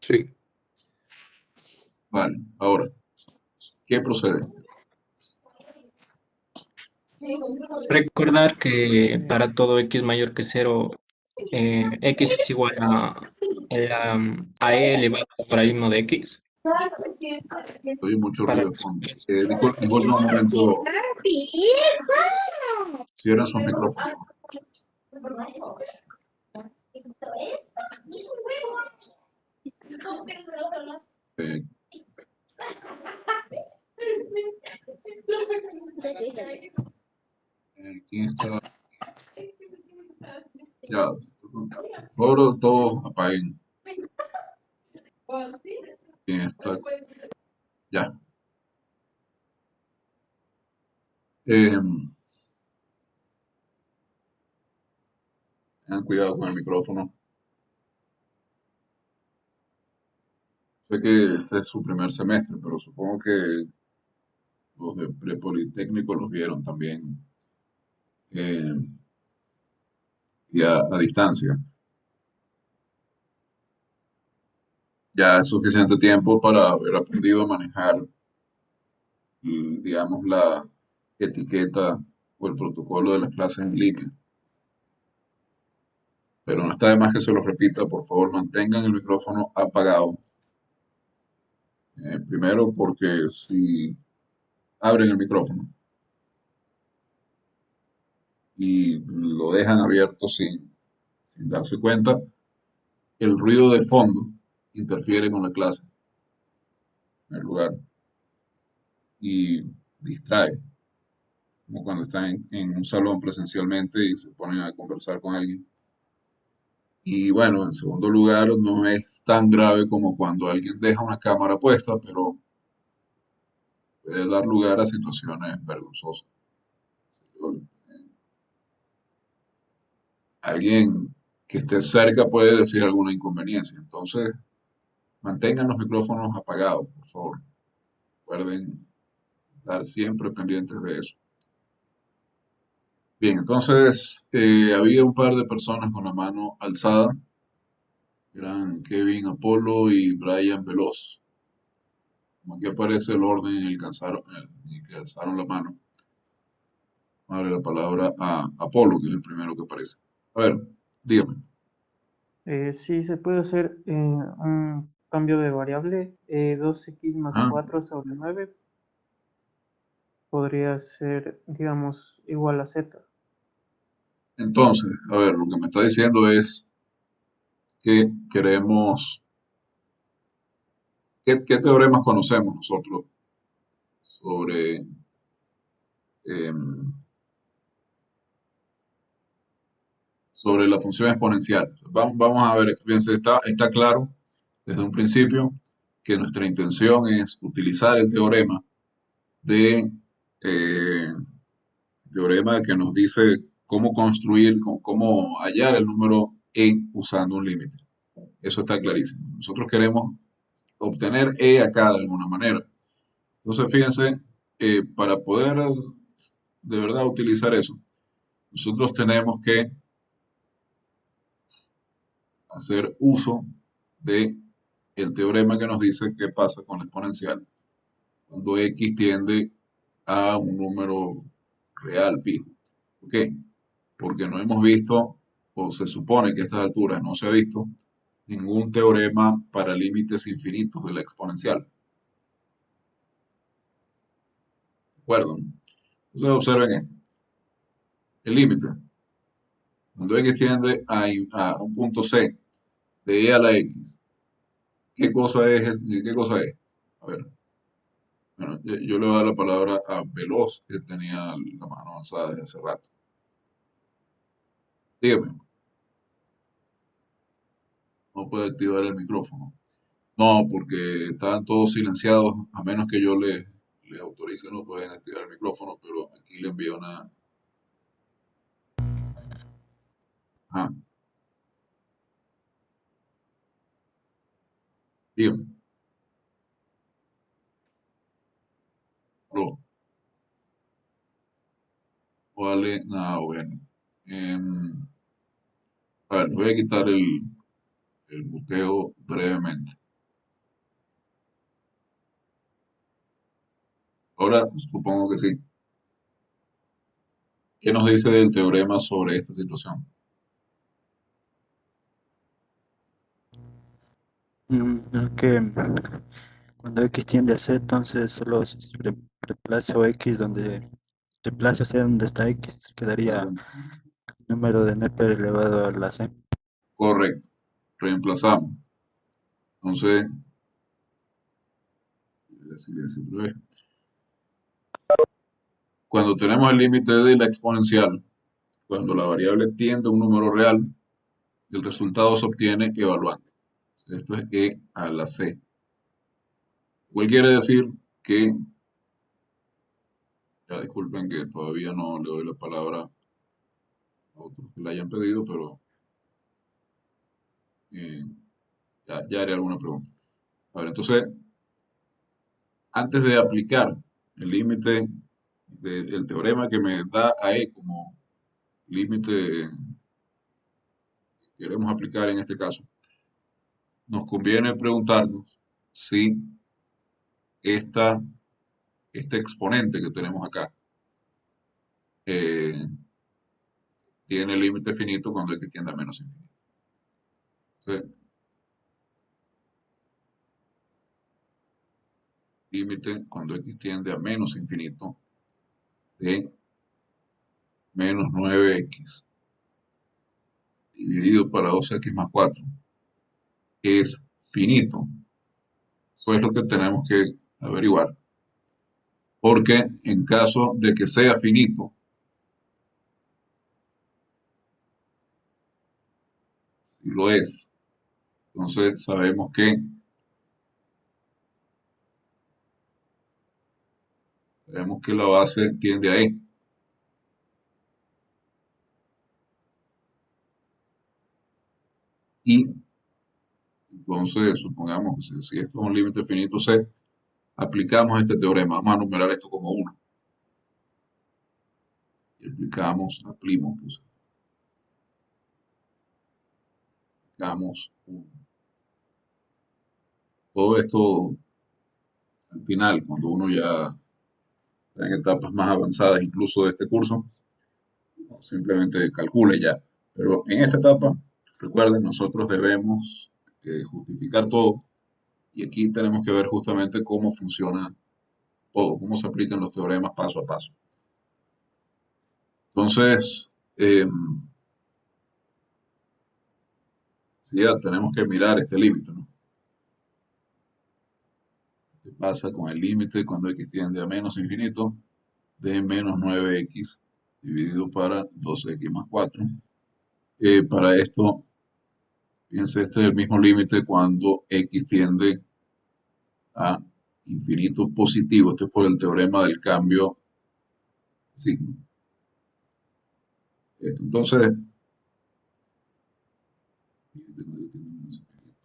Sí. Vale. Ahora, ¿qué procede? Recordar que para todo x mayor que 0, x es igual a e elevado por ahí 1 de x. Oye, mucho Para ruido de fondo. Disculpen un momento. Cierren sus micrófonos. Eh, ¿Quién está? Ya, por favor, todos apaguen. ¿Quién está? Ya. Tengan cuidado con el micrófono. Sé que este es su primer semestre, pero supongo que los de prepolitécnico los vieron también eh, y a distancia. Ya es suficiente tiempo para haber aprendido a manejar, digamos, la etiqueta o el protocolo de las clases en línea. Pero no está de más que se lo repita, por favor, mantengan el micrófono apagado. Primero porque si abren el micrófono y lo dejan abierto sin darse cuenta, el ruido de fondo interfiere con la clase, en primer lugar, y distrae, como cuando están en un salón presencialmente y se ponen a conversar con alguien. Y bueno, en segundo lugar, no es tan grave como cuando alguien deja una cámara puesta, pero puede dar lugar a situaciones vergonzosas. Alguien que esté cerca puede decir alguna inconveniencia. Entonces, mantengan los micrófonos apagados, por favor. Recuerden estar siempre pendientes de eso. Bien, entonces había un par de personas con la mano alzada. Eran Kevin Apolo y Brian Veloz. Como aquí aparece el orden en el que alzaron la mano. Vamos a darle la palabra a Apolo, que es el primero que aparece. A ver, dígame. Sí, se puede hacer un cambio de variable. 2x más Ah, 4 sobre 9 podría ser, digamos, igual a z. entonces, a ver, lo que me está diciendo es que queremos, ¿qué teoremas conocemos nosotros sobre, em, sobre la función exponencial? Vamos a ver, fíjense, está claro desde un principio que nuestra intención es utilizar el de eh, teorema que nos dice cómo construir, cómo hallar el número en usando un límite. Eso está clarísimo. Nosotros queremos obtener e acá de alguna manera. Entonces, fíjense, para poder de verdad utilizar eso, nosotros tenemos que hacer uso de el teorema que nos dice qué pasa con la exponencial cuando x tiende a un número real fijo. ¿Por qué? Porque no hemos visto, o se supone que a estas alturas no se ha visto, ningún teorema para límites infinitos de la exponencial. ¿De acuerdo? Entonces observen esto. El límite, cuando x tiende a un punto C de e a la x, ¿qué cosa es? ¿Qué cosa es? A ver, bueno, yo le voy a dar la palabra a Veloz, que tenía la mano avanzada desde hace rato. Dígame, no puede activar el micrófono. No, porque estaban todos silenciados, a menos que yo le autorice, no pueden activar el micrófono, pero aquí le envío una... Ajá, dígame. Aló, vale, nada, bueno. Em, a ver, voy a quitar el muteo brevemente. Ahora, supongo que sí. ¿Qué nos dice el teorema sobre esta situación? Que cuando x tiende a c, entonces solo reemplazo x donde reemplazo c donde está x, quedaría número de Neper elevado a la c. Correcto, reemplazamos. Entonces, cuando tenemos el límite de la exponencial, cuando la variable tiende a un número real, el resultado se obtiene evaluando. Esto es e a la c. Igual quiere decir que, ya disculpen que todavía no le doy la palabra a otros que la hayan pedido, pero eh, ya haré alguna pregunta. A ver, entonces, antes de aplicar el límite del teorema que me da a E como límite que queremos aplicar en este caso, nos conviene preguntarnos si este exponente que tenemos acá eh, tiene límite finito cuando x tiende a menos infinito. Entonces, límite cuando x tiende a menos infinito de menos 9x dividido para 2x más 4 es finito. Eso es lo que tenemos que averiguar. Porque en caso de que sea finito, si lo es, entonces sabemos que la base tiende a E. Y entonces, supongamos que si esto es un límite finito C, aplicamos este teorema. Vamos a numerar esto como 1. Y aplicamos 1. Todo esto, al final, cuando uno ya está en etapas más avanzadas, incluso de este curso, simplemente calcule ya. Pero en esta etapa, recuerden, nosotros debemos justificar todo. Y aquí tenemos que ver justamente cómo funciona todo, cómo se aplican los teoremas paso a paso. Entonces, sí, ya tenemos que mirar este límite, ¿no? ¿Qué pasa con el límite cuando x tiende a menos infinito de menos 9x dividido para 2x más 4? Para esto, fíjense, este es el mismo límite cuando x tiende a infinito positivo. Este es por el teorema del cambio de signo. Entonces,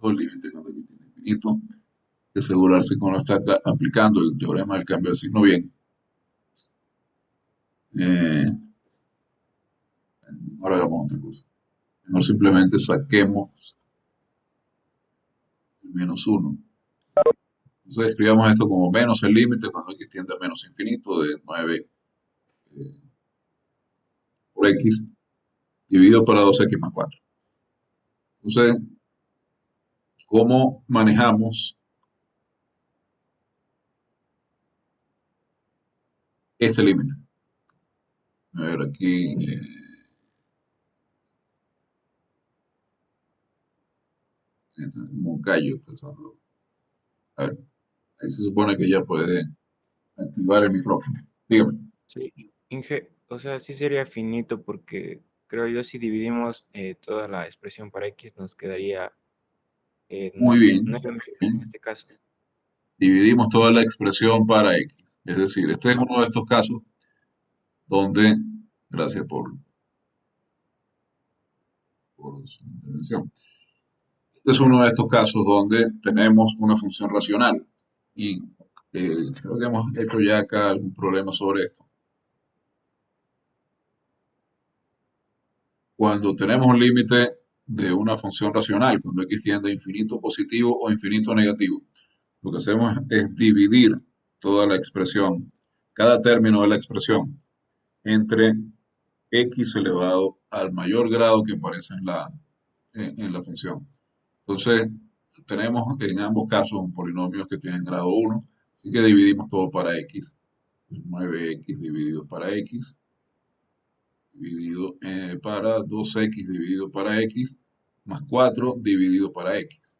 el límite cuando x tiende a infinito, hay que asegurarse que uno está aplicando el teorema del cambio de signo bien. Ahora hagamos otra cosa. Mejor simplemente saquemos el menos 1. Entonces escribamos esto como menos el límite cuando x tiende a menos infinito de 9 por x dividido para 2x más 4. Entonces, ¿Cómo manejamos este límite? A ver, aquí Moncayo, a ver, ahí se supone que ya puede activar el micrófono. Dígame. Sí, Inge, o sea, sí sería finito porque creo yo si dividimos toda la expresión para X nos quedaría Muy bien. 9 en este caso. Dividimos toda la expresión para X. Es decir, este es uno de estos casos donde, gracias por su intervención, este es uno de estos casos donde tenemos una función racional y creo que hemos hecho ya acá algún problema sobre esto. Cuando tenemos un límite de una función racional, cuando X tiende a infinito positivo o infinito negativo, lo que hacemos es dividir toda la expresión, cada término de la expresión, entre X elevado al mayor grado que aparece en la función. Entonces, tenemos en ambos casos un polinomios que tienen grado 1, así que dividimos todo para X. 9X dividido para X, dividido para 2X dividido para X, más 4 dividido para X.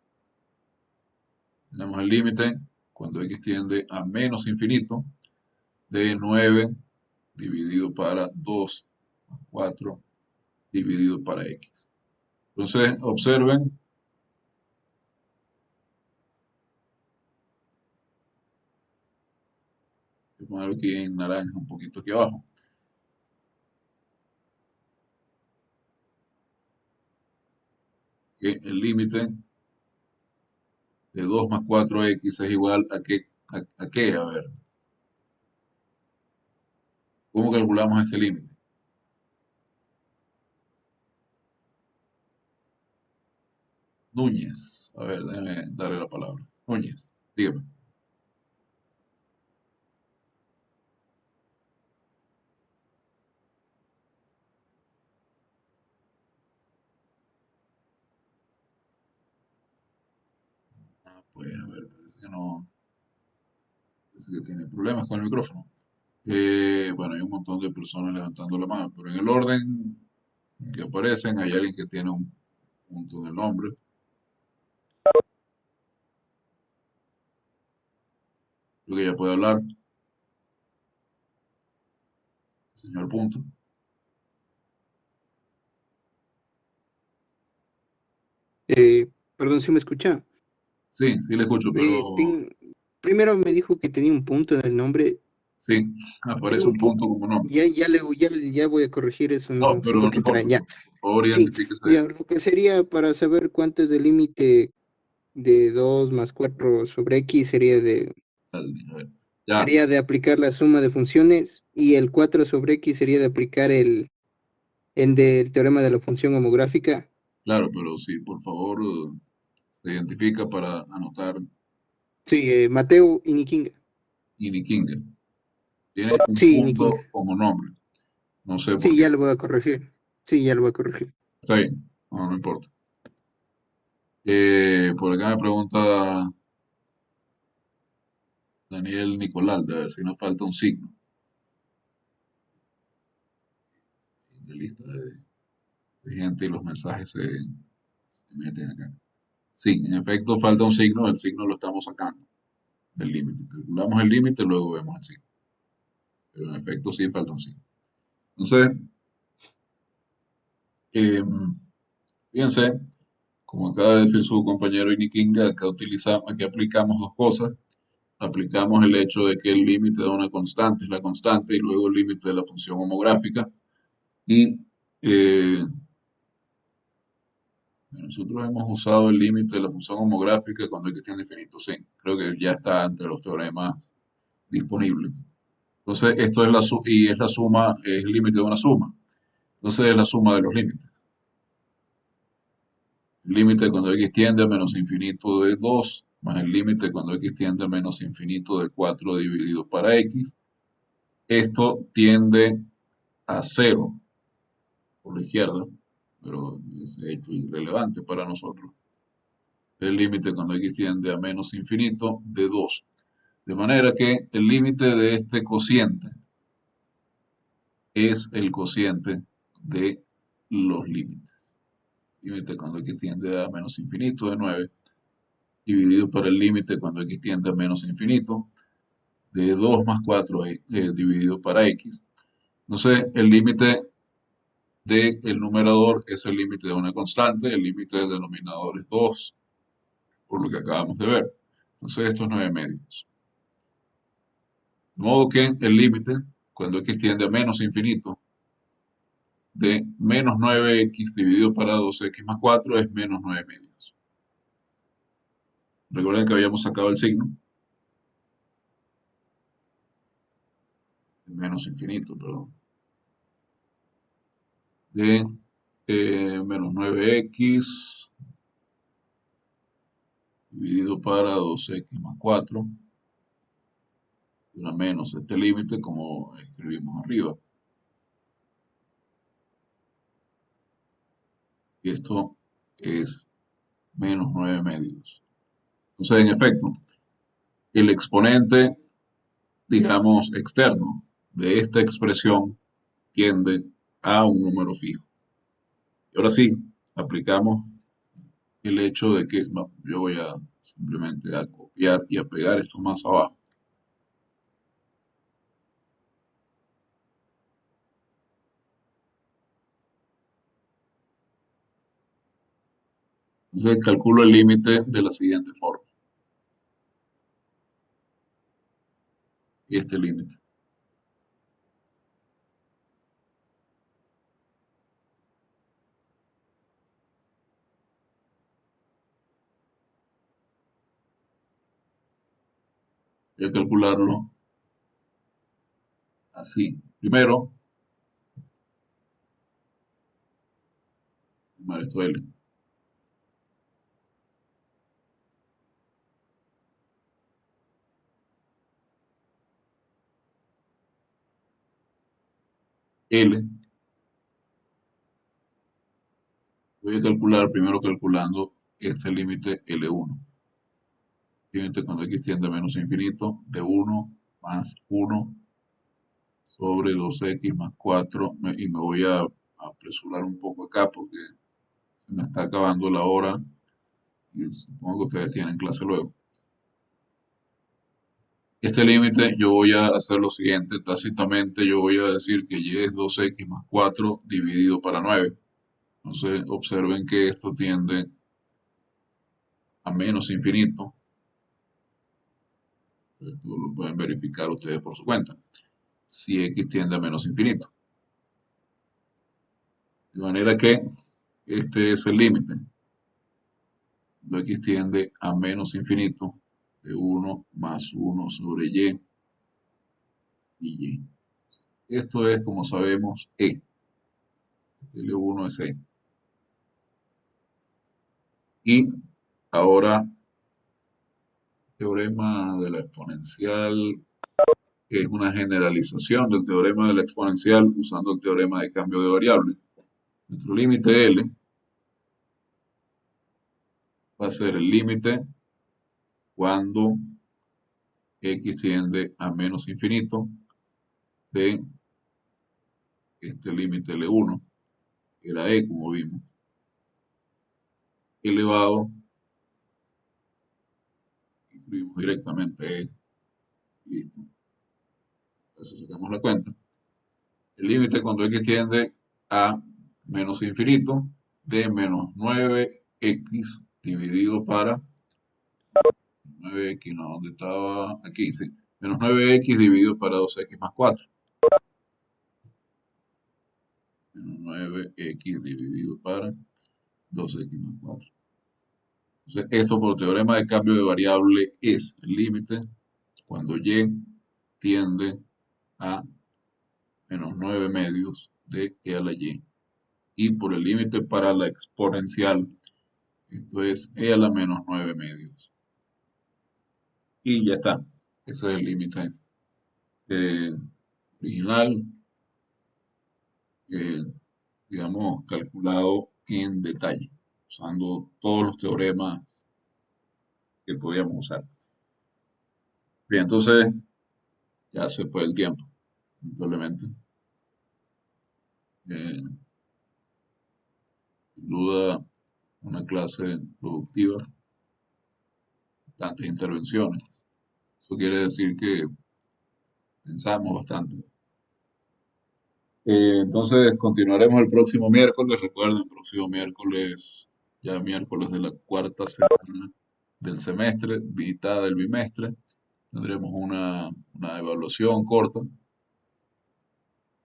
Tenemos el límite cuando X tiende a menos infinito de 9 dividido para 2 más 4 dividido para X. Entonces, observen voy a poner aquí en naranja un poquito aquí abajo. Que el límite de 2 más 4x es igual a qué, a qué, a ver. ¿Cómo calculamos este límite? Núñez. A ver, déjeme darle la palabra. Núñez, dígame. Pues a ver, parece que no. Parece que tiene problemas con el micrófono. Bueno, hay un montón de personas levantando la mano, pero en el orden que aparecen hay alguien que tiene un punto en el nombre. Creo que ya puede hablar. Señor punto. Perdón, ¿si me escucha? Sí, sí le escucho, pero Primero me dijo que tenía un punto en el nombre. sí, aparece Tengo un punto como nombre. Ya voy a corregir eso, No, no sé pero no por qué estará. importa. Ya. Por favor, Sí, identifíquese. ya, lo que sería para saber cuánto es el límite de 2 más 4 sobre X A ver, ya, sería de aplicar la suma de funciones y el 4 sobre X sería de aplicar el del teorema de la función homográfica. claro, pero sí, por favor, se identifica para anotar Sí, Mateo Iniquinga. Iniquinga. Tiene un Sí, Iniquinga. punto como nombre. No sé por Sí, qué. ya lo voy a corregir. Sí, ya lo voy a corregir. Está bien, no, no importa. Por acá me pregunta Daniel Nicolás, de ver si nos falta un signo. En la lista de gente y los mensajes se meten acá. Sí, en efecto falta un signo, el signo lo estamos sacando del límite. Calculamos el límite, luego vemos el signo. Pero en efecto sí falta un signo. Entonces, eh, fíjense, como acaba de decir su compañero Iniquinga, aquí aplicamos dos cosas. Aplicamos el hecho de que el límite de una constante es la constante y luego el límite de la función homográfica. Y nosotros hemos usado el límite de la función homográfica cuando X tiende a infinito. Sí, creo que ya está entre los teoremas disponibles. Entonces, esto es y es la suma, es el límite de una suma. Entonces, es la suma de los límites. El límite cuando X tiende a menos infinito de 2, más el límite cuando X tiende a menos infinito de 4 dividido para X. Esto tiende a 0 por la izquierda, pero es hecho irrelevante para nosotros. el límite cuando x tiende a menos infinito de 2. De manera que el límite de este cociente es el cociente de los límites. Límite cuando x tiende a menos infinito de 9, dividido por el límite cuando x tiende a menos infinito de 2 más 4 dividido para x. Entonces, el límite del numerador es el límite de una constante, el límite del denominador es 2, por lo que acabamos de ver. Entonces, esto es 9 medios. De modo que el límite, cuando x tiende a menos infinito, de menos 9x dividido para 2x más 4 es menos 9 medios. Recuerden que habíamos sacado el signo. Menos infinito, perdón. De menos 9x dividido para 2x más 4. Una menos este límite como escribimos arriba. Y esto es menos 9 medios. Entonces, en efecto, el exponente, digamos, externo de esta expresión tiende a un número fijo. Y ahora sí, aplicamos el hecho de que yo voy a simplemente a copiar y a pegar esto más abajo. Entonces calculo el límite de la siguiente forma. Este límite. Voy a calcularlo así. Primero, tomar esto L. L. Voy a calcular, primero calculando este límite L1. Límite cuando x tiende a menos infinito de 1 más 1 sobre 2x más 4. Y me voy a apresurar un poco acá porque se me está acabando la hora y supongo que ustedes tienen clase luego. Este límite yo voy a hacer lo siguiente, tácitamente yo voy a decir que y es 2x más 4 dividido para 9. Entonces observen que esto tiende a menos infinito. Esto lo pueden verificar ustedes por su cuenta. Si x tiende a menos infinito. De manera que este es el límite. Cuando x tiende a menos infinito de 1 más 1 sobre y y y. Esto es, como sabemos, e. L1 es e. Y ahora, teorema de la exponencial, que es una generalización del teorema de la exponencial usando el teorema de cambio de variable. Nuestro límite L va a ser el límite cuando x tiende a menos infinito de este límite L1, que era e como vimos, elevado, escribimos directamente e, listo. Entonces sacamos la cuenta. El límite cuando x tiende a menos infinito de menos 9x dividido para 9x, no, ¿dónde estaba? Aquí, sí. Menos 9x dividido para 2x más 4. Menos 9x dividido para 2x más 4. Entonces, esto por teorema de cambio de variable es el límite cuando y tiende a menos 9 medios de e a la y. Y por el límite para la exponencial, esto es e a la menos 9 medios. Y ya está. Ese es el límite original, digamos, calculado en detalle, usando todos los teoremas que podíamos usar. Bien, entonces ya se fue el tiempo, simplemente. Sin duda, una clase productiva, tantas intervenciones. Eso quiere decir que pensamos bastante. Entonces continuaremos el próximo miércoles. Recuerden, el próximo miércoles, ya miércoles de la cuarta semana del semestre, mitad del bimestre, tendremos una evaluación corta,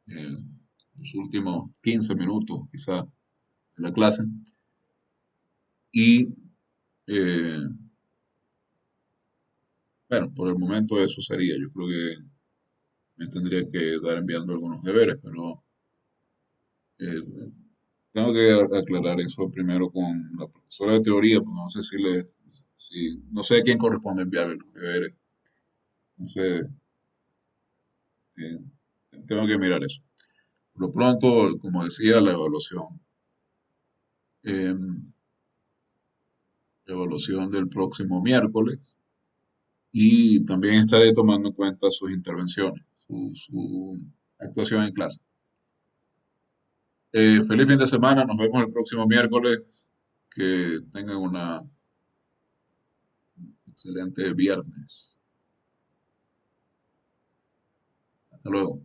los últimos 15 minutos quizá de la clase. Y eh, bueno, por el momento eso sería. Yo creo que me tendría que dar enviando algunos deberes, pero eh, tengo que aclarar eso primero con la profesora de teoría, porque no sé no sé a quién corresponde enviarle los deberes. Entonces, eh, tengo que mirar eso. Por lo pronto, como decía, la evaluación del próximo miércoles, y también estaré tomando en cuenta sus intervenciones, su actuación en clase. Feliz fin de semana, nos vemos el próximo miércoles. Que tengan una excelente viernes. Hasta luego.